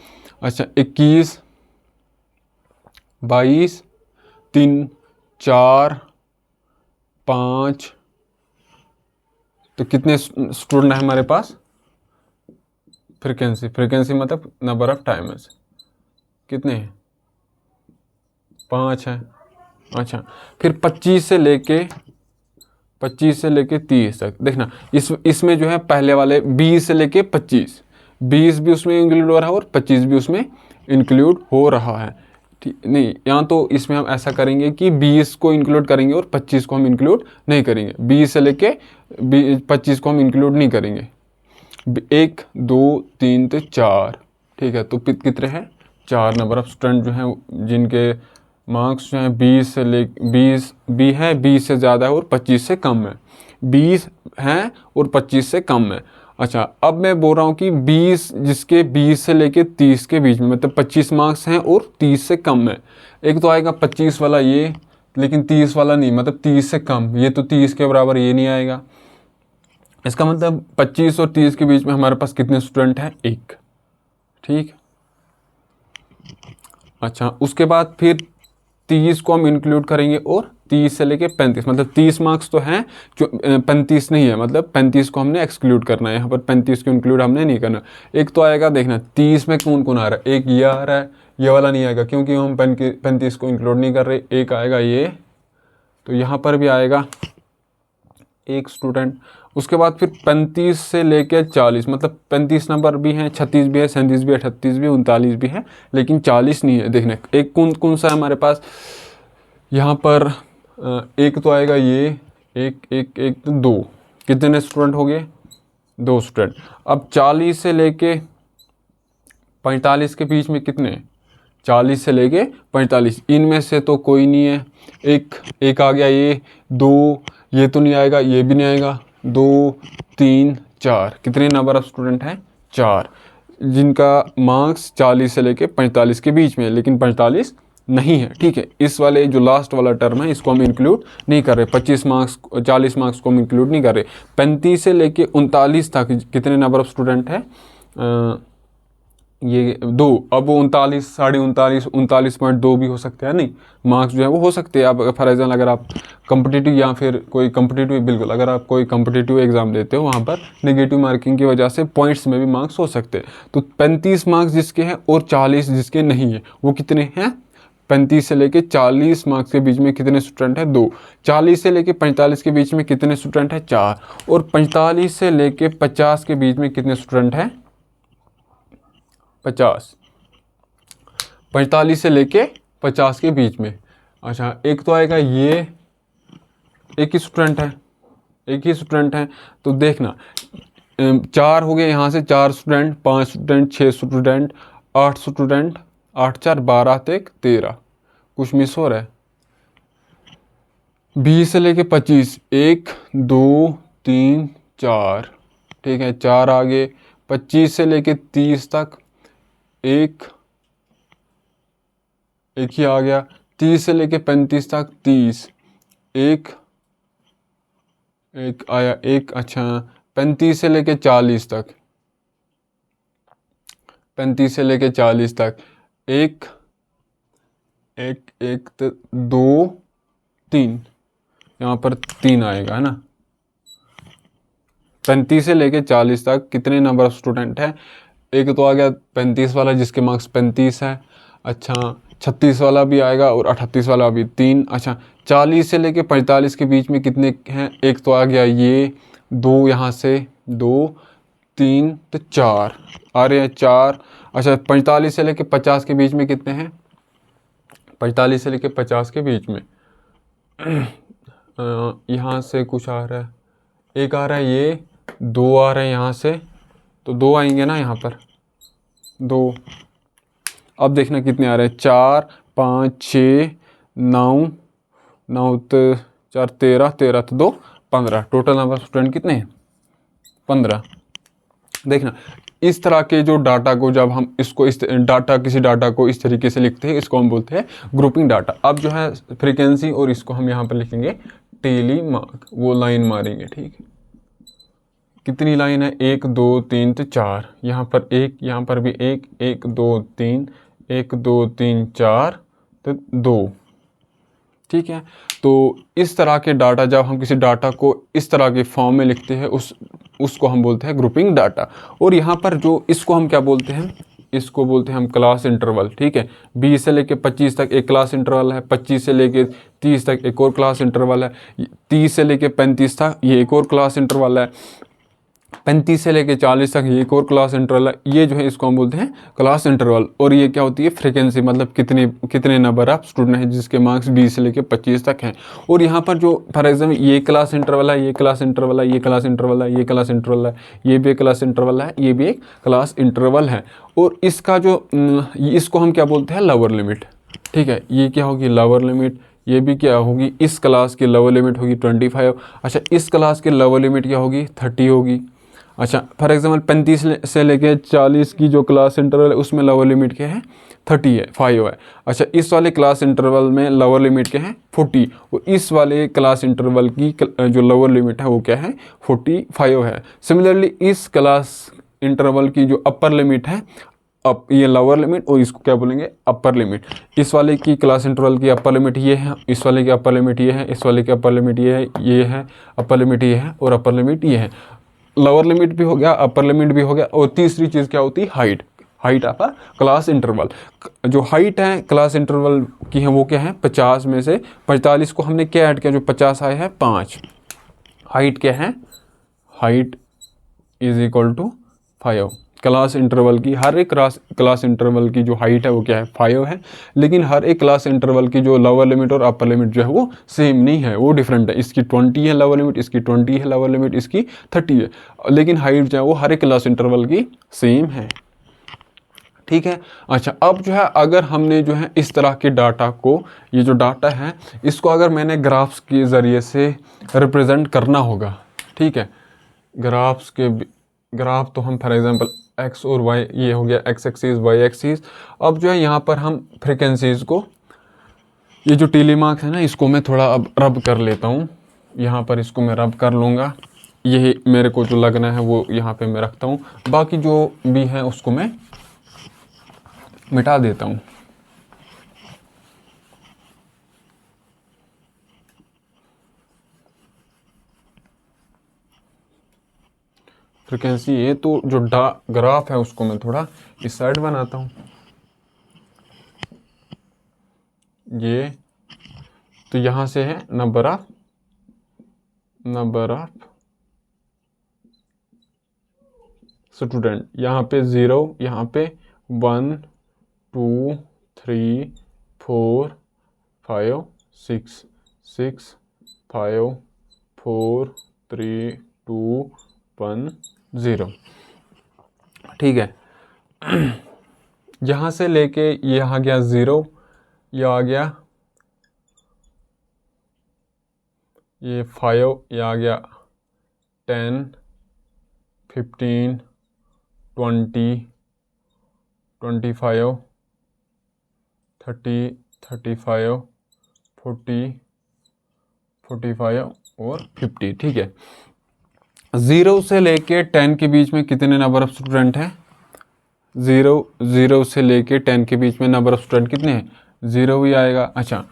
अच्छा 21, 22, 3, 4, 5, तो कितने स्टूडेंट है हमारे पास, फ्रीक्वेंसी मतलब नंबर ऑफ टाइम्स, कितने हैं, 5 हैं। अच्छा फिर 25 से लेके 30 तक देखना, इसमें जो है पहले वाले 20 से लेके 25, 20 भी उसमें इंक्लूड हो रहा है और 25 भी उसमें इंक्लूड हो रहा है, ठीक नहीं। यहाँ तो इसमें हम ऐसा करेंगे कि 20 को इंक्लूड करेंगे और 25 को हम इंक्लूड नहीं करेंगे, 20 से लेके 25 को हम इंक्लूड नहीं करेंगे। 1 2 3 तो 4, ठीक है, तो कितने हैं, 4 नंबर ऑफ स्टूडेंट जो हैं जिनके मार्क्स जो हैं 20 से ले 20 भी है, 20 से ज़्यादा है और 25 से कम है, 20 हैं और 25 से कम है। अच्छा अब मैं बोल रहा हूँ कि 20 जिसके 20 से लेके 30 के बीच में, मतलब 25 मार्क्स हैं और 30 से कम है। एक तो आएगा 25 वाला ये, लेकिन 30 वाला नहीं, मतलब 30 से कम, ये तो 30 के बराबर ये नहीं आएगा। इसका मतलब 25 और 30 के बीच में हमारे पास कितने स्टूडेंट हैं, एक, ठीक। अच्छा उसके बाद फिर 30 को हम इंक्लूड करेंगे और 30 से लेके 35, मतलब 30 मार्क्स तो हैं जो 35 नहीं है, मतलब 35 को हमने एक्सक्लूड करना है, यहाँ पर 35 को इंक्लूड हमने नहीं करना। एक तो आएगा, देखना 30 में कौन कौन आ रहा है, एक ये आ रहा है, ये वाला नहीं आएगा क्योंकि हम 35 को इंक्लूड नहीं कर रहे। एक आएगा ये, तो यहाँ पर भी आएगा एक स्टूडेंट। उसके बाद फिर 35 से लेकर 40, मतलब 35 नंबर भी हैं, 36 भी है, 37 भी है, 38 भी, 39 भी है, लेकिन 40 नहीं है। देखना एक कौन सा है हमारे पास यहाँ पर, एक तो आएगा ये, एक तो 2, कितने स्टूडेंट हो गए, 2 स्टूडेंट। अब 40 से लेके 45 के बीच में कितने, 40 से लेके 45, इनमें से तो कोई नहीं है। एक आ गया ये, 2 ये तो नहीं आएगा, ये भी नहीं आएगा, 2 3 4, कितने नंबर ऑफ स्टूडेंट हैं, 4, जिनका मार्क्स 40 से लेके 45 के बीच में है, लेकिन 45 नहीं है, ठीक है। इस वाले जो लास्ट वाला टर्म है इसको हम इंक्लूड नहीं कर रहे, 25 मार्क्स 40 मार्क्स को हम इंक्लूड नहीं कर रहे। 35 से लेके 39 तक कितने नंबर ऑफ स्टूडेंट है, ये 2, अब वो 39, 39.5, 39.2 भी हो सकते हैं, नहीं मार्क्स जो है वो हो सकते हैं। आप फॉर एग्जाम्पल अगर आप कम्पिटिटिव या फिर कोई कम्पिटिटिव, बिल्कुल अगर आप कोई कम्पिटिटिव एग्जाम देते हो वहाँ पर नेगेटिव मार्किंग की वजह से पॉइंट्स में भी मार्क्स हो सकते हैं। तो 35 मार्क्स जिसके हैं और 40 जिसके नहीं है, वो कितने हैं? 35 से लेके 40 मार्क्स के बीच में कितने स्टूडेंट हैं? 2। 40 से लेके 45 के बीच में कितने स्टूडेंट हैं? 4। और 45 से लेके 50 के बीच में कितने स्टूडेंट हैं? 50। 45 से लेके 50 के बीच में। अच्छा, एक तो आएगा ये, एक ही स्टूडेंट है, एक ही स्टूडेंट है। तो देखना 4 हो गए यहाँ से, 4 स्टूडेंट, 5 स्टूडेंट, 6 स्टूडेंट, 8 स्टूडेंट, 8 4 12 तक 13, कुछ मिस हो रहा है। 20 से लेके 25, 1 2 3 4, ठीक है, 4 आगे। 25 से लेके 30 तक एक ही आ गया। 30 से लेके 35 तक 30, एक आया, एक। अच्छा, 35 से लेके 40 तक, 35 से लेके 40 तक एक, तो 2 3, यहाँ पर 3 आएगा, है ना। 35 से लेके 40 तक कितने नंबर ऑफ स्टूडेंट हैं? एक तो आ गया 35 वाला जिसके मार्क्स 35 है। अच्छा, 36 वाला भी आएगा और 38 वाला भी, 3। अच्छा, 40 से लेके 45 के बीच में कितने हैं? एक तो आ गया ये, 2 यहाँ से, 2 3, तो 4 आ रहे हैं, 4। अच्छा, 45 से लेके 50 के बीच में कितने हैं? 45 से लेके 50 के बीच में यहाँ से कुछ आ रहा है, एक आ रहा है ये, 2 आ रहे हैं यहाँ से, तो 2 आएंगे ना यहाँ पर, 2। अब देखना कितने आ रहे हैं, 4 5 6 9, 9 तो 4 13, 13 तो 2 15, टोटल नंबर स्टूडेंट कितने हैं? 15। देखना इस तरह के जो डाटा को जब हम इसको इस डाटा, किसी डाटा को इस तरीके से लिखते हैं, इसको हम बोलते हैं ग्रुपिंग डाटा। अब जो है फ्रीक्वेंसी, और इसको हम यहाँ पर लिखेंगे टेली मार्क, वो लाइन मारेंगे, ठीक है। कितनी लाइन है? 1 2 3 तो 4, यहाँ पर 1, यहाँ पर भी 1 1 2 3, 1 2 3 4 तो 2, ठीक है। तो इस तरह के डाटा, जब हम किसी डाटा को इस तरह के फॉर्म में लिखते हैं, उसको हम बोलते हैं ग्रुपिंग डाटा। और यहाँ पर जो इसको हम क्या बोलते हैं? इसको बोलते हैं हम क्लास इंटरवल, ठीक है। 20 से लेके 25 तक एक क्लास इंटरवल है, 25 से लेके 30 तक एक और क्लास इंटरवल है, 30 से लेके 35 तक ये एक और क्लास इंटरवल है, 35 से लेके 40 तक ये एक और क्लास इंटरवल है। ये जो है इसको हम बोलते हैं क्लास इंटरवल। और ये क्या होती है? फ्रीक्वेंसी, मतलब कितने नंबर ऑफ स्टूडेंट हैं जिसके मार्क्स 20 से लेके 25 तक हैं। और यहाँ पर जो फॉर एग्जाम्पल ये क्लास इंटरवल है, ये क्लास इंटरवल है, ये क्लास इंटरवल है, ये क्लास इंटरवल है, ये भी एक क्लास इंटरवल है, ये भी एक क्लास इंटरवल है। और इसका जो इसको हम क्या बोलते हैं? लोअर लिमिट, ठीक है। ये क्या होगी? Lower limit. ये भी क्या होगी? इस क्लास की लोअर लिमिट होगी 25। अच्छा, इस क्लास की लोअर लिमिट क्या होगी? 30 होगी। अच्छा, फॉर एग्जांपल 35 से लेके 40 की जो क्लास इंटरवल है उसमें लोअर लिमिट क्या है? 30 है, 5 है। अच्छा, इस वाले क्लास इंटरवल में लोअर लिमिट क्या है? 40। और इस वाले क्लास इंटरवल की जो लोअर लिमिट है वो क्या है? 45 है। सिमिलरली इस क्लास इंटरवल की जो अपर लिमिट है, अब ये लोअर लिमिट, और इसको क्या बोलेंगे? Upper limit. इस वाले की क्लास इंटरवल की अपर लिमिट ये है, इस वाले की अपर लिमिट ये है, इस वाले की अपर लिमिट ये है, अपर लिमिट ये है, और अपर लिमिट ये है। लोअर लिमिट भी हो गया, अपर लिमिट भी हो गया। और तीसरी चीज़ क्या होती है? Height. Height of a class interval. जो हाइट है क्लास इंटरवल की है वो क्या है? 50 में से 45 को हमने क्या ऐड किया? जो 50 आया है 5। हाइट क्या है? Height is equal to 5। Class interval की, हर एक क्लास इंटरवल की जो हाइट है वो क्या है? 5 है। लेकिन हर एक क्लास इंटरवल की जो लोअर लिमिट और अपर लिमिट जो है वो सेम नहीं है, वो डिफरेंट है। इसकी 20 है लोअर लिमिट, इसकी 20 है लोअर लिमिट, इसकी 30 है। लेकिन हाइट जो है वो हर एक क्लास इंटरवल की सेम है, ठीक है। अच्छा, अब जो है अगर हमने जो है इस तरह के डाटा को, ये जो डाटा है इसको अगर मैंने ग्राफ्स के ज़रिए से रिप्रेजेंट करना होगा, ठीक है। ग्राफ तो हम फॉर एग्जांपल एक्स और वाई, ये हो गया एक्स एक्सिस वाई एक्सिस। अब जो है यहाँ पर हम फ्रिक्वेंसीज को, ये जो टेली मार्क्स है ना, इसको मैं थोड़ा अब रब कर लेता हूँ। यहाँ पर इसको मैं रब कर लूँगा। यही मेरे को जो लगना है वो यहाँ पे मैं रखता हूँ, बाकी जो भी है उसको मैं मिटा देता हूँ। फ्रिक्वेंसी ये तो जो ग्राफ है उसको मैं थोड़ा इस साइड बनाता हूँ। ये तो यहाँ से है नंबर ऑफ स्टूडेंट, यहाँ पे 0, यहाँ पे 1 2 3 4 5 6 6 5 4 3 2 1 0। ठीक है, यहाँ से लेके ये आ गया 0, ये आ गया ये 5, ये आ गया 10 15 20 25 30 35 40 45 और 50। ठीक है, 0 से लेके 10 के बीच में कितने नंबर ऑफ स्टूडेंट हैं? 0 से लेके 10 के बीच में नंबर ऑफ स्टूडेंट कितने हैं? 0 ही आएगा। अच्छा,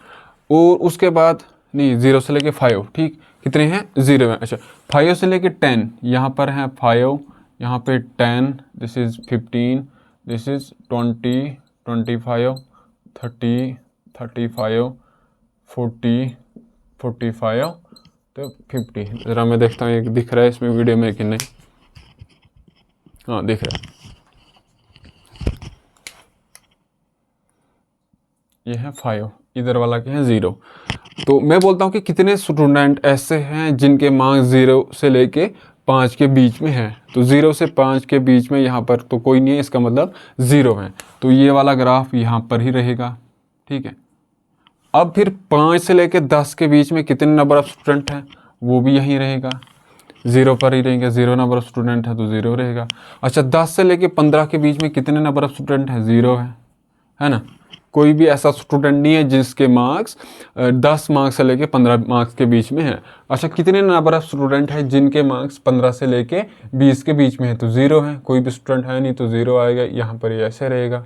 और उसके बाद नहीं, 0 से लेके 5, ठीक, कितने हैं? 0 है। अच्छा, 5 से लेके 10, यहाँ पर है 5, यहाँ पे 10, दिस इज़ 15, दिस इज़ 20 25 30 35 40 45 तो 50। ज़रा मैं देखता हूँ एक दिख रहा है इसमें वीडियो में कि नहीं। हाँ, दिख रहा है, ये है 5, इधर वाला क्या है? 0। तो मैं बोलता हूँ कि कितने स्टूडेंट ऐसे हैं जिनके मार्क्स 0 से लेके 5 के बीच में है। तो 0 से 5 के बीच में यहाँ पर तो कोई नहीं है, इसका मतलब 0 है। तो ये वाला ग्राफ यहाँ पर ही रहेगा। ठीक है, अब फिर 5 से लेके 10 के बीच में कितने नंबर ऑफ स्टूडेंट हैं? वो भी यहीं रहेगा, 0 पर ही रहेंगे। 0 नंबर ऑफ स्टूडेंट है तो 0 रहेगा। अच्छा, 10 से लेके 15 के बीच में कितने नंबर ऑफ स्टूडेंट हैं? 0 है ना। कोई भी ऐसा स्टूडेंट नहीं है जिसके मार्क्स 10 मार्क्स से लेके 15 मार्क्स के बीच में है। अच्छा, कितने नंबर ऑफ स्टूडेंट हैं जिनके मार्क्स 15 से लेके 20 के बीच में है? तो 0 है, कोई भी स्टूडेंट है नहीं तो 0 आएगा, यहाँ पर ये ऐसे रहेगा।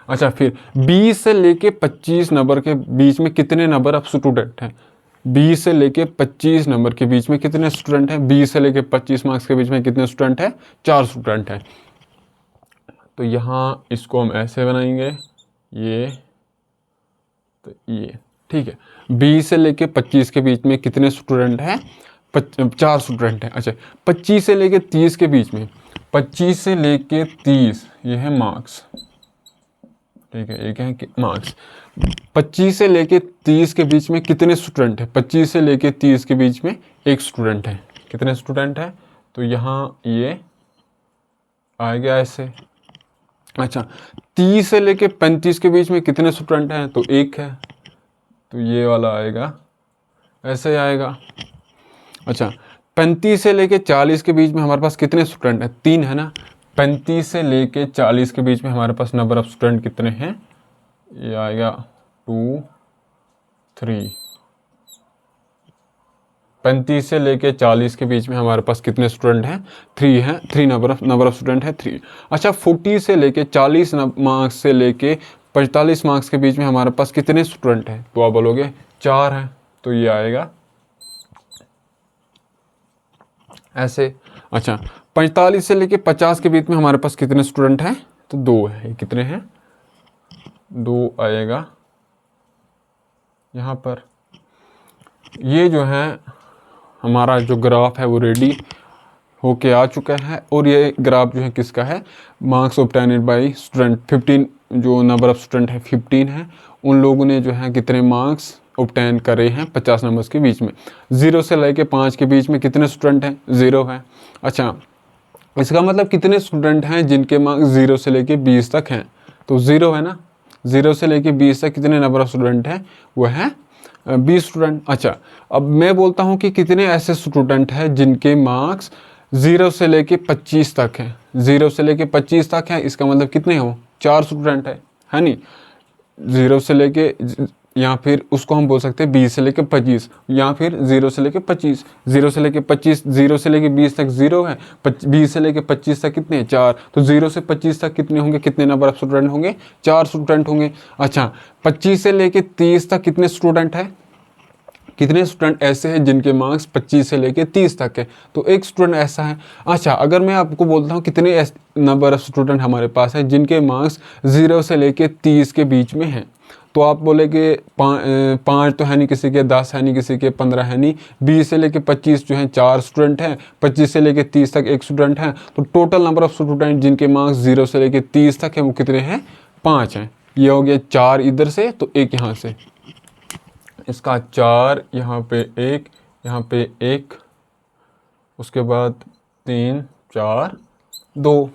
अच्छा, फिर 20 से लेके 25 नंबर के बीच में कितने नंबर ऑफ स्टूडेंट हैं? 20 से लेके 25 नंबर के बीच में कितने स्टूडेंट हैं? 20 से लेके 25 मार्क्स के बीच में कितने स्टूडेंट हैं? 4 स्टूडेंट हैं। तो यहाँ इसको हम ऐसे बनाएंगे, ये तो ये, ठीक है। 20 से लेके 25 के बीच में कितने स्टूडेंट हैं? 4 स्टूडेंट हैं। अच्छा, 25 से लेके 30 के बीच में, 25 से लेके 30 ये है मार्क्स, ठीक है, एक है मार्क्स। 25 से लेके 30 के बीच में कितने स्टूडेंट हैं? 25 से लेके 30 के बीच में एक स्टूडेंट है। कितने स्टूडेंट हैं? तो यहाँ ये आ गया ऐसे। अच्छा, 30 से लेके 35 के बीच में कितने स्टूडेंट हैं? तो एक है, तो ये वाला आएगा, ऐसे आएगा। अच्छा, 35 से लेके 40 के बीच में हमारे पास कितने स्टूडेंट हैं? 3 है ना। 35 से लेके 40 के बीच में हमारे पास नंबर ऑफ स्टूडेंट कितने हैं? ये आएगा 2 3। 35 से लेके 40 के बीच में हमारे पास कितने स्टूडेंट हैं? 3 हैं, 3 नंबर ऑफ स्टूडेंट है 3। अच्छा, 40 से लेके 40 मार्क्स से लेके 45 मार्क्स के बीच में हमारे पास कितने स्टूडेंट हैं? तो आप बोलोगे 4 हैं, तो ये आएगा ऐसे। अच्छा, 45 से लेके 50 के बीच में हमारे पास कितने स्टूडेंट हैं? तो 2 है। कितने हैं? 2 आएगा यहाँ पर। ये जो है हमारा जो ग्राफ है वो रेडी होके आ चुका है, और ये ग्राफ जो है किसका है? मार्क्स ऑब्टेन्ड बाय स्टूडेंट 15, जो नंबर ऑफ स्टूडेंट है 15 है, उन लोगों ने जो है कितने मार्क्स ऑब्टेन करे हैं 50 नंबर्स के बीच में। 0 से लेके 5 के बीच में कितने स्टूडेंट हैं? 0 है। अच्छा, इसका मतलब कितने स्टूडेंट हैं जिनके मार्क्स 0 से लेके 20 तक हैं? तो 0 है ना। 0 से लेके 20 तक कितने नंबर ऑफ स्टूडेंट हैं? वो है 20 स्टूडेंट। अच्छा, अब मैं बोलता हूँ कि कितने ऐसे स्टूडेंट हैं जिनके मार्क्स 0 से लेके 25 तक हैं? 0 से लेके 25 तक हैं, इसका मतलब कितने हो? 4 स्टूडेंट है नहीं। 0 से लेके या फिर उसको हम बोल सकते हैं 20 से लेके 25, या फिर 0 से लेके 25, 0 से लेके 25, 0 से लेके 20 तक 0 है, 20 से लेके 25 तक कितने 4, तो 0 से 25 तक कितने होंगे, कितने नंबर ऑफ स्टूडेंट होंगे, 4 स्टूडेंट होंगे। अच्छा, 25 से लेके 30 तक कितने स्टूडेंट है, कितने स्टूडेंट ऐसे हैं जिनके मार्क्स 25 से लेके 30 तक है, तो एक स्टूडेंट ऐसा है। अच्छा, अगर मैं आपको बोलता हूँ कितने नंबर ऑफ स्टूडेंट हमारे पास है जिनके मार्क्स 0 से लेके 30 के बीच में हैं, तो आप बोलेगे 5 तो है नहीं किसी के, 10 है नहीं किसी के, 15 है नहीं, 20 से लेके 25 जो हैं 4 स्टूडेंट हैं, 25 से लेके 30 तक एक स्टूडेंट है, तो टोटल नंबर ऑफ स्टूडेंट जिनके मार्क्स 0 से लेके 30 तक है वो कितने हैं, 5 हैं। ये हो गया 4 इधर से, तो एक यहाँ से, इसका 4 यहाँ पे एक, यहाँ पे एक, उसके बाद 3 4 2।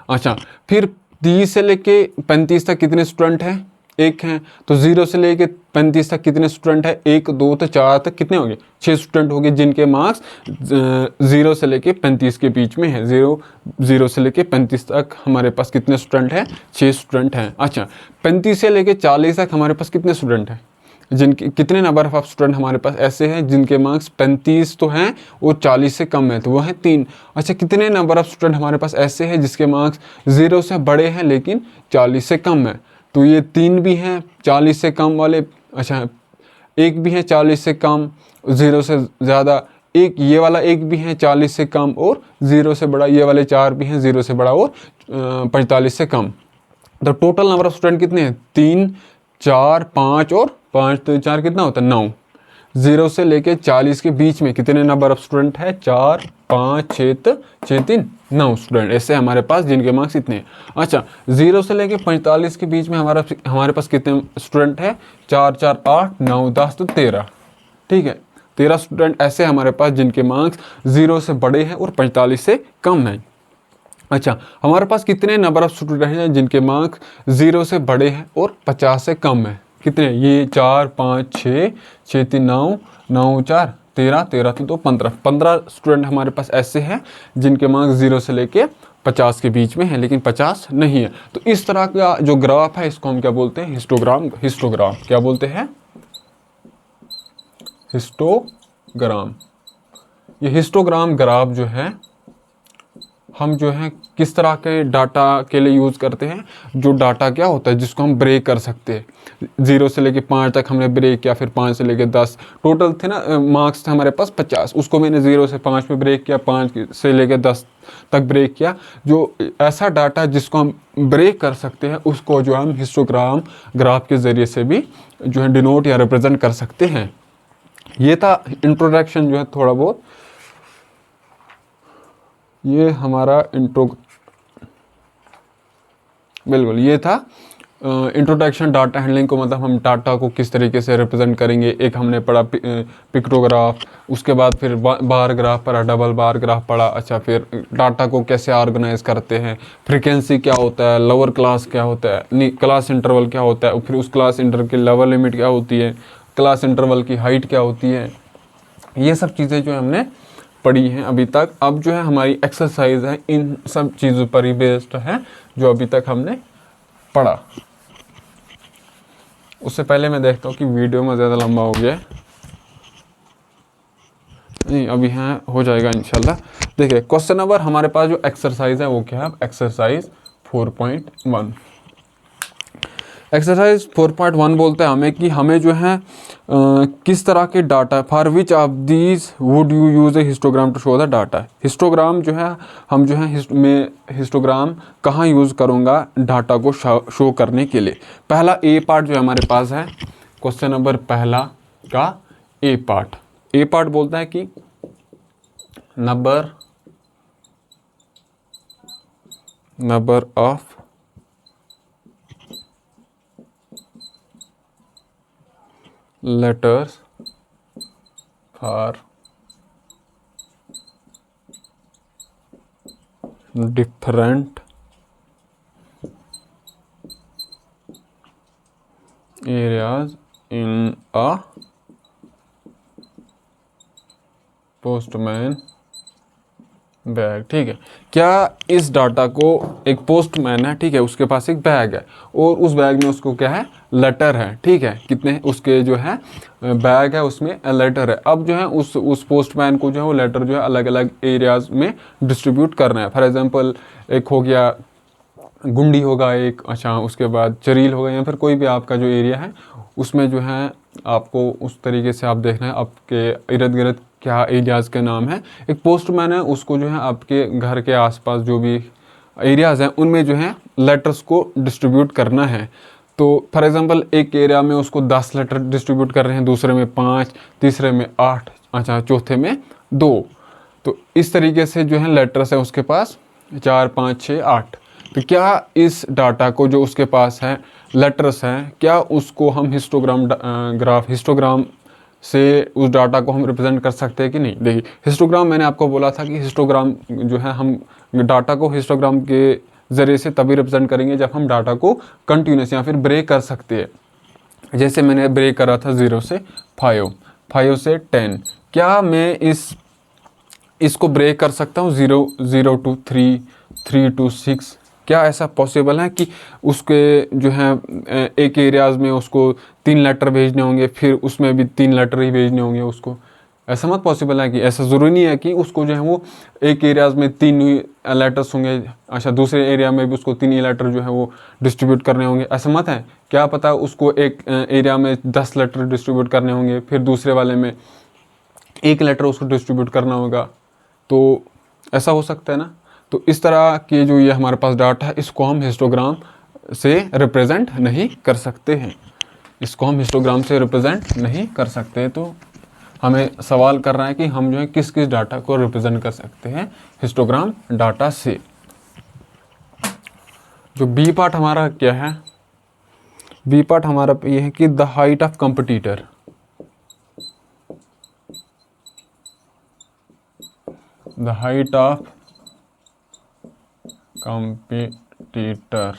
अच्छा, फिर 30 से लेके 35 तक कितने स्टूडेंट हैं, एक हैं, तो 0 से लेके 35 तक कितने स्टूडेंट हैं, 1 2 तो 4 तक कितने हो गए, 6 स्टूडेंट हो गए जिनके मार्क्स 0 से लेके 35 के बीच में है। 0 से लेके 35 तक हमारे पास कितने स्टूडेंट हैं, 6 स्टूडेंट हैं। अच्छा, 35 से लेके 40 तक हमारे पास कितने स्टूडेंट हैं, जिनके कितने नंबर ऑफ स्टूडेंट हमारे पास ऐसे हैं जिनके मार्क्स 35 तो हैं और 40 से कम है, तो वो है 3। अच्छा, कितने नंबर ऑफ स्टूडेंट हमारे पास ऐसे हैं जिसके मार्क्स 0 से बड़े हैं लेकिन 40 से कम है, तो ये 3 भी हैं 40 से कम वाले। अच्छा, एक भी है 40 से कम, 0 से ज़्यादा, एक ये वाला एक भी है 40 से कम और 0 से बड़ा, ये वाले 4 भी हैं 0 से बड़ा और 45 से कम। तो टोटल नंबर ऑफ स्टूडेंट कितने हैं, 3 4 5 और 5 तो 4 कितना होता है, 9। 0 से लेके 40 के बीच में कितने नंबर ऑफ स्टूडेंट है, 4 5 6 3 9 स्टूडेंट ऐसे हमारे पास जिनके मार्क्स इतने हैं। अच्छा, 0 से लेके 45 के बीच में हमारे पास कितने स्टूडेंट है, 4 4 8 9 10 तो 13। ठीक है, 13 स्टूडेंट ऐसे हमारे पास जिनके मार्क्स 0 से बड़े हैं और 45 से कम हैं। अच्छा, हमारे पास कितने नंबर ऑफ स्टूडेंट हैं जिनके मार्क्स 0 से बड़े हैं और 50 से कम है, कितने, ये 4 5 6 6 3 9 9 4 13 13 तो 15 स्टूडेंट हमारे पास ऐसे हैं जिनके मार्क्स 0 से लेके 50 के बीच में है लेकिन 50 नहीं है। तो इस तरह का जो ग्राफ है इसको हम क्या बोलते हैं, हिस्टोग्राम। हिस्टोग्राम क्या बोलते हैं, हिस्टोग्राम। ये हिस्टोग्राम ग्राफ जो है हम जो है किस तरह के डाटा के लिए यूज़ करते हैं, जो डाटा क्या होता है जिसको हम ब्रेक कर सकते हैं। 0 से लेके 5 तक हमने ब्रेक किया, फिर 5 से लेके 10 टोटल थे ना मार्क्स थे हमारे पास 50, उसको मैंने 0 से 5 में ब्रेक किया, 5 से लेके 10 तक ब्रेक किया। जो ऐसा डाटा जिसको हम ब्रेक कर सकते हैं उसको जो हम हिस्टोग्राम ग्राफ के ज़रिए से भी जो है डिनोट या रिप्रेजेंट कर सकते हैं। ये था इंट्रोडक्शन जो है थोड़ा बहुत, ये हमारा बिल्कुल ये था इंट्रोडक्शन डाटा हैंडलिंग को, मतलब हम डाटा को किस तरीके से रिप्रेजेंट करेंगे। एक हमने पढ़ा पिक्टोग्राफ, उसके बाद फिर बार ग्राफ पढ़ा, डबल बार ग्राफ पढ़ा। अच्छा, फिर डाटा को कैसे ऑर्गेनाइज करते हैं, फ्रीक्वेंसी क्या होता है, लोअर क्लास क्या होता है, नहीं क्लास इंटरवल क्या होता है, फिर उस क्लास इंटरवल की लेवल लिमिट क्या होती है, क्लास इंटरवल की हाइट क्या होती है, ये सब चीज़ें जो हमने पढ़ी हैं अभी तक। अब जो है हमारी एक्सरसाइज है इन सब चीज़ों पर ही बेस्ड है जो अभी तक हमने पढ़ा। उससे पहले मैं देखता हूँ कि वीडियो में ज़्यादा लंबा हो गया है, नहीं अभी हाँ हो जाएगा इंशाल्लाह। देखिए क्वेश्चन नंबर हमारे पास जो एक्सरसाइज है वो क्या है, एक्सरसाइज 4.1। एक्सरसाइज 4.1 बोलते हैं हमें कि हमें जो है किस तरह के data, for which of these would you use a histogram to show the data. Histogram जो है हम जो है मैं हिस्टोग्राम कहाँ यूज़ करूँगा डाटा को शो करने के लिए। पहला ए पार्ट जो हमारे पास है क्वेश्चन नंबर पहला का ए पार्ट। ए पार्ट बोलता है कि number of letters for different areas in a postman bag, ठीक है। क्या इस डाटा को एक पोस्टमैन है, ठीक है, उसके पास एक बैग है और उस बैग में उसको क्या है, लेटर है, ठीक है, कितने उसके जो है बैग है उसमें लेटर है। अब जो है उस पोस्टमैन को जो है वो लेटर जो है अलग अलग एरियाज में डिस्ट्रीब्यूट करना है। फॉर एग्जांपल एक हो गया गुंडी होगा एक, अच्छा उसके बाद चरील होगा, या फिर कोई भी आपका जो एरिया है उसमें जो है आपको उस तरीके से आप देखना है आपके इर्द गिर्द क्या एरियाज़ के नाम है। एक पोस्टमैन है, उसको जो है आपके घर के आसपास जो भी एरियाज़ हैं उनमें जो है लेटर्स को डिस्ट्रीब्यूट करना है। तो फॉर एग्ज़ाम्पल एक एरिया में उसको 10 लेटर डिस्ट्रीब्यूट कर रहे हैं, दूसरे में 5, तीसरे में 8, अच्छा चौथे में 2। तो इस तरीके से जो है लेटर्स है उसके पास 4, 5, 6, 8। तो क्या इस डाटा को जो उसके पास है लेटर्स हैं, क्या उसको हम हिस्टोग्राम से उस डाटा को हम रिप्रेजेंट कर सकते हैं कि नहीं? देखिए हिस्टोग्राम, मैंने आपको बोला था कि हिस्टोग्राम जो है हम डाटा को हिस्टोग्राम के ज़रिए से तभी रिप्रेजेंट करेंगे जब हम डाटा को कंटिन्यूस या फिर ब्रेक कर सकते हैं। जैसे मैंने ब्रेक करा था 0 से 5, 5 से 10। क्या मैं इसको ब्रेक कर सकता हूँ 0 to 3, 3 to 6? क्या ऐसा पॉसिबल है कि उसके जो है एक एरियाज़ में उसको 3 लेटर भेजने होंगे, फिर उसमें भी 3 लेटर ही भेजने होंगे उसको? ऐसा मत पॉसिबल है कि, ऐसा ज़रूरी नहीं है कि उसको जो है वो एक एरियाज़ में 3 ही लेटर्स होंगे, अच्छा दूसरे एरिया में भी उसको 3 ही लेटर जो है वो डिस्ट्रीब्यूट करने होंगे, ऐसा मत है। क्या पता उसको एक एरिया में 10 लेटर डिस्ट्रीब्यूट करने होंगे, फिर दूसरे वाले में 1 लेटर उसको डिस्ट्रीब्यूट करना होगा, तो ऐसा हो सकता है ना। तो इस तरह के जो ये हमारे पास डाटा है इसको हम हिस्टोग्राम से रिप्रेजेंट नहीं कर सकते हैं, इसको हम हिस्टोग्राम से रिप्रेजेंट नहीं कर सकते। तो हमें सवाल कर रहा है कि हम जो है किस किस डाटा को रिप्रेजेंट कर सकते हैं हिस्टोग्राम डाटा से। जो बी पार्ट हमारा क्या है, बी पार्ट हमारा ये है कि the height of competitor, the height of competitor.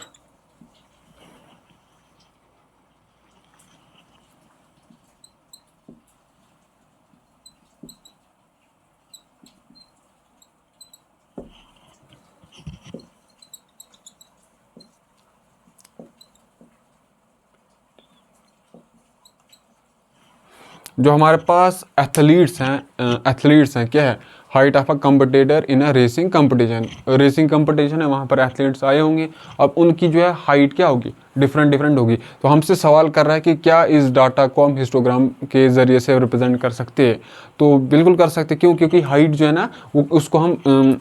जो हमारे पास एथलीट्स हैं क्या है, height of a competitor in a racing competition. Racing competition है, वहाँ पर एथलीट्स आए होंगे, अब उनकी जो है हाइट क्या होगी, डिफरेंट होगी। तो हमसे सवाल कर रहा है कि क्या इस डाटा को हम हिस्टोग्राम के ज़रिए से रिप्रेजेंट कर सकते हैं? तो बिल्कुल कर सकते हैं। क्यों? क्योंकि हाइट जो है ना वो उसको हम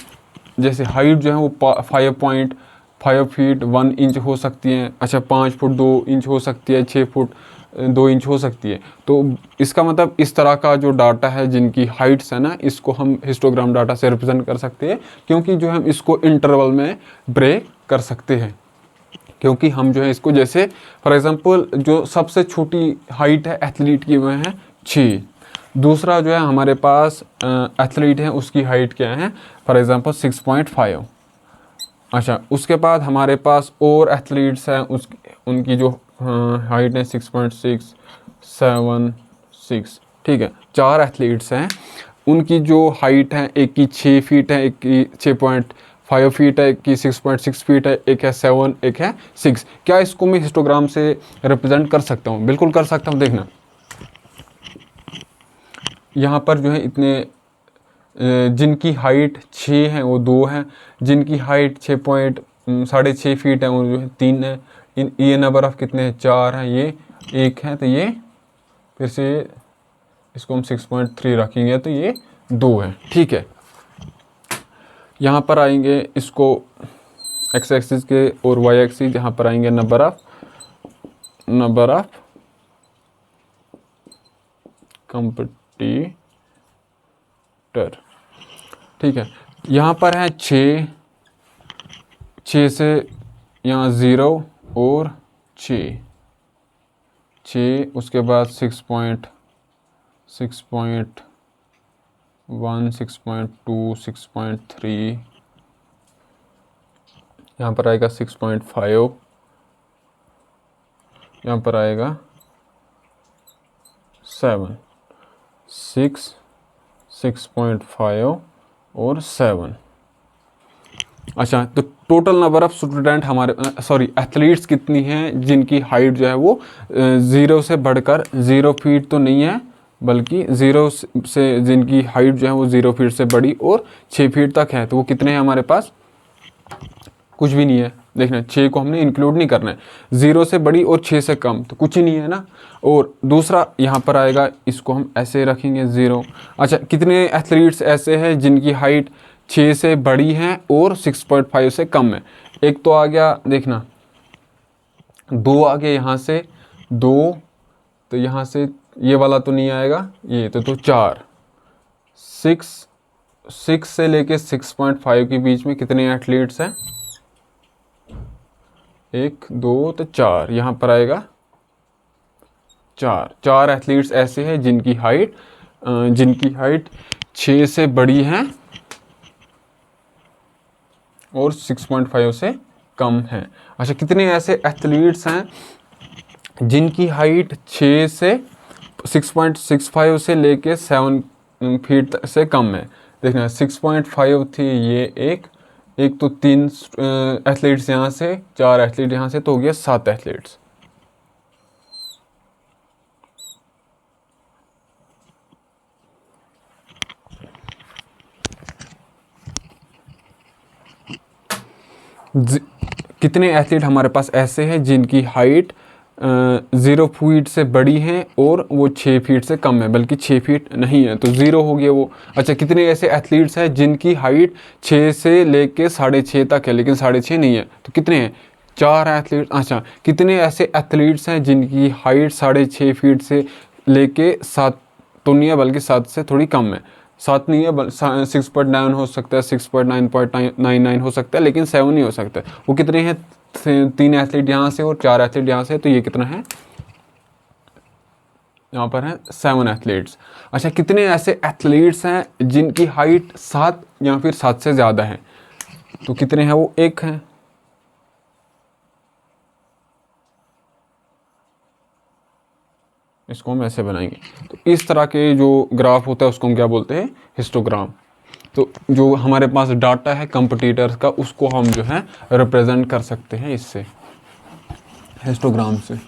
जैसे हाइट जो है वो 5.5 फीट 1 इंच हो सकती है, अच्छा 5 फुट 2 इंच हो सकती है, 6 फुट 2 इंच हो सकती है। तो इसका मतलब इस तरह का जो डाटा है जिनकी हाइट्स है ना, इसको हम हिस्टोग्राम डाटा से रिप्रेजेंट कर सकते हैं, क्योंकि जो हम इसको इंटरवल में ब्रेक कर सकते हैं। क्योंकि हम जो है इसको जैसे फॉर एग्जांपल जो सबसे छोटी हाइट है एथलीट की वह है 6। दूसरा जो है हमारे पास एथलीट है उसकी हाइट क्या है, फॉर एग्जांपल 6.5। अच्छा उसके बाद हमारे पास और एथलीट्स हैं उनकी जो हाइट है 6.6, 7, 6, ठीक है। 4 एथलीट्स हैं, उनकी जो हाइट है एक की 6 फीट है, एक की 6.5 फीट है, एक की 6.6 फीट है, एक है 7, एक है 6। क्या इसको मैं हिस्टोग्राम से रिप्रेजेंट कर सकता हूँ? बिल्कुल कर सकता हूँ। देखना यहाँ पर जो है इतने जिनकी हाइट 6 है वो 2 हैं, जिनकी हाइट 6.6 फीट है वो जो है 3 है। ये नंबर ऑफ कितने हैं, 4 हैं, ये 1 है, तो ये फिर से इसको हम 6.3 रखेंगे तो ये 2 है, ठीक है। यहाँ पर आएंगे इसको एक्स एक्सिस के और वाई एक्सिस, यहाँ पर आएंगे नंबर ऑफ कंपटीटर, ठीक है। यहाँ पर है 6 से यहाँ 0 और 6, उसके बाद 6.1, 6.2, 6.3, यहाँ पर आएगा 6.5, यहाँ पर आएगा 7, 6, 6.5 और 7, अच्छा, तो टोटल नंबर ऑफ स्टूडेंट हमारे एथलीट्स कितनी हैं जिनकी हाइट जो है वो 0 से बढ़कर 0 फीट तो नहीं है, बल्कि 0 से जिनकी हाइट जो है वो 0 फीट से बड़ी और 6 फीट तक है, तो वो कितने हैं हमारे पास? कुछ भी नहीं है। देखना, 6 को हमने इंक्लूड नहीं करना है। 0 से बड़ी और 6 से कम तो कुछ ही नहीं है ना। और दूसरा यहाँ पर आएगा, इसको हम ऐसे रखेंगे 0। अच्छा, कितने एथलीट्स ऐसे हैं जिनकी हाइट 6 से बड़ी है और 6.5 से कम है? एक तो आ गया, देखना 2 आ गया यहाँ से 2, तो यहाँ से ये वाला तो नहीं आएगा, ये तो 4। 6 से लेके 6.5 के बीच में कितने एथलीट्स हैं? 1 2 तो 4, यहाँ पर आएगा 4 एथलीट्स ऐसे हैं जिनकी हाइट 6 से बड़ी है और 6.5 से कम है। अच्छा, कितने ऐसे एथलीट्स हैं जिनकी हाइट 6 से 6.65 से लेके 7 फीट से कम है? देखना, 6.5 थी ये एक तो 3 एथलीट्स यहाँ से, 4 एथलीट यहाँ से, तो हो गया 7 एथलीट्स। कितने एथलीट हमारे पास ऐसे हैं जिनकी हाइट 0 फीट से बड़ी है और वो 6 फीट से कम है, बल्कि 6 फीट नहीं है, तो 0 हो गया वो। अच्छा, कितने ऐसे एथलीट्स हैं जिनकी हाइट 6 से लेके 6.5 तक है लेकिन 6.5 नहीं है, तो कितने हैं? 4 एथलीट। अच्छा, कितने ऐसे एथलीट्स हैं जिनकी हाइट 6.5 फीट से लेके 7 तो नहीं है, बल्कि 7 से थोड़ी कम है? 7 नहीं है, 6.9 हो सकता है, 6.999 हो सकता है, लेकिन 7 नहीं हो सकता। वो कितने हैं? 3 एथलीट यहाँ से और 4 एथलीट यहाँ से, तो ये कितना है? यहाँ पर है 7 एथलीट्स। अच्छा, कितने ऐसे एथलीट्स हैं जिनकी हाइट 7 या फिर 7 से ज़्यादा है? तो कितने हैं वो? 1 है। इसको हम ऐसे बनाएंगे। तो इस तरह के जो ग्राफ होता है उसको हम क्या बोलते हैं? हिस्टोग्राम। तो जो हमारे पास डाटा है कंपटीटर्स का, उसको हम जो है रिप्रेजेंट कर सकते हैं इससे, हिस्टोग्राम से।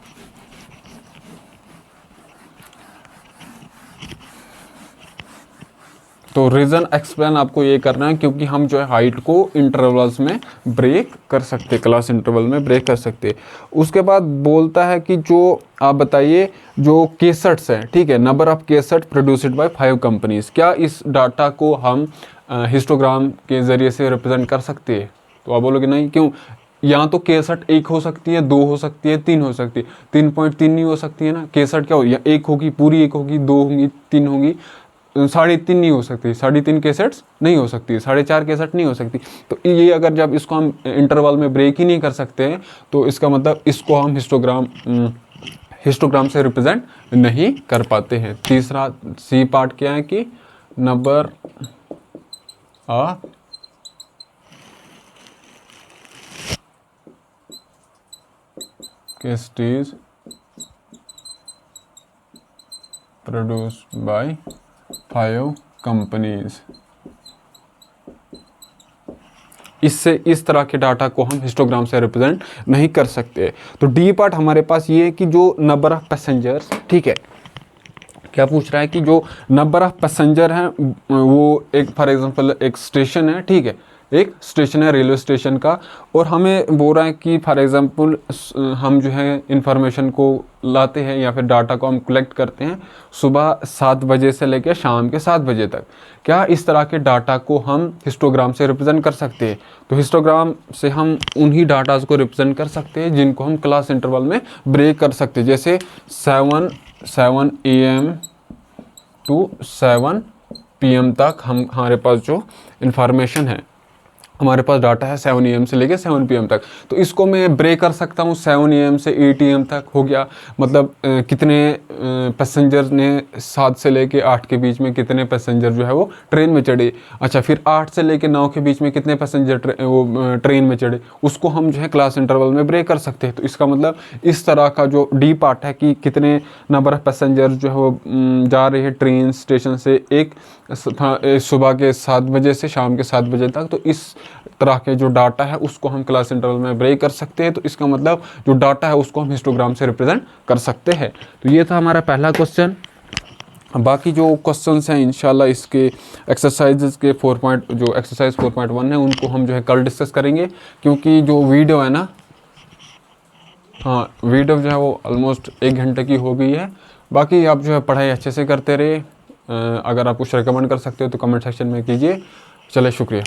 तो रीज़न एक्सप्लेन आपको ये करना है, क्योंकि हम जो है हाइट को इंटरवल्स में ब्रेक कर सकते, क्लास इंटरवल में ब्रेक कर सकते। उसके बाद बोलता है कि जो आप बताइए जो केसेट्स हैं, ठीक है, number of cassette produced by 5 companies, क्या इस डाटा को हम हिस्टोग्राम के ज़रिए से रिप्रेजेंट कर सकते हैं? तो आप बोलोगे नहीं, क्यों? यहाँ तो केसेट 1 हो सकती है, 2 हो सकती है, 3 हो सकती है। 3.3 नहीं हो सकती है ना। केसेट क्या हो, या 1 होगी, पूरी 1 होगी, 2 होंगी, 3 होगी, 3.5 नहीं हो सकती, 3.5 केसेट्स नहीं हो सकती, 4.5 केसेट नहीं हो सकती। तो ये अगर जब इसको हम इंटरवल में ब्रेक ही नहीं कर सकते हैं, तो इसका मतलब इसको हम हिस्टोग्राम से रिप्रेजेंट नहीं कर पाते हैं। तीसरा सी पार्ट क्या है कि number of cassettes produced by 5 companies. इससे इस तरह के डाटा को हम हिस्टोग्राम से रिप्रेजेंट नहीं कर सकते। तो डी पार्ट हमारे पास ये है कि जो नंबर ऑफ पैसेंजर्स, ठीक है, क्या पूछ रहा है कि जो नंबर ऑफ पैसेंजर हैं वो एक फॉर एग्जांपल एक स्टेशन है, ठीक है, एक स्टेशन है रेलवे स्टेशन का, और हमें बोल रहा है कि फॉर एग्जांपल हम जो है इंफॉर्मेशन को लाते हैं या फिर डाटा को हम कलेक्ट करते हैं सुबह 7 बजे से लेकर शाम के 7 बजे तक। क्या इस तरह के डाटा को हम हिस्टोग्राम से रिप्रेजेंट कर सकते हैं? तो हिस्टोग्राम से हम उन्हीं डाटाज को रिप्रेजेंट कर सकते हैं जिनको हम क्लास इंटरवल में ब्रेक कर सकते हैं। जैसे 7 AM टू 7 PM तक हमारे पास जो इंफॉर्मेशन है, हमारे पास डाटा है 7 AM से लेके 7 PM तक, तो इसको मैं ब्रेक कर सकता हूँ 7 AM से 8 AM तक। हो गया मतलब कितने पैसेंजर ने 7 से लेके 8 के बीच में कितने पैसेंजर जो है वो ट्रेन में चढ़े। अच्छा, फिर 8 से लेके 9 के बीच में कितने पैसेंजर वो ट्रेन में चढ़े, उसको हम जो है क्लास इंटरवल में ब्रेक कर सकते हैं। तो इसका मतलब इस तरह का जो डी पार्ट है कि कितने नंबर ऑफ पैसेंजर जो है वो जा रहे हैं ट्रेन स्टेशन से एक सुबह के 7 बजे से शाम के 7 बजे तक, तो इस तरह के जो डाटा है उसको हम क्लास इंटरवल में ब्रेक कर सकते हैं। तो इसका मतलब जो डाटा है उसको हम हिस्टोग्राम से रिप्रेजेंट कर सकते हैं। तो ये था हमारा पहला क्वेश्चन। बाकी जो क्वेश्चंस हैं इंशाल्लाह इसके एक्सरसाइजेस के जो एक्सरसाइज 4.1 है उनको हम जो है कल डिस्कस करेंगे, क्योंकि जो वीडियो है ना, हाँ वीडियो जो है वो ऑलमोस्ट 1 घंटे की हो गई है। बाकी आप जो है पढ़ाई अच्छे से करते रहे। अगर आप कुछ रिकमेंड कर सकते हो तो कमेंट सेक्शन में कीजिए। चले, शुक्रिया।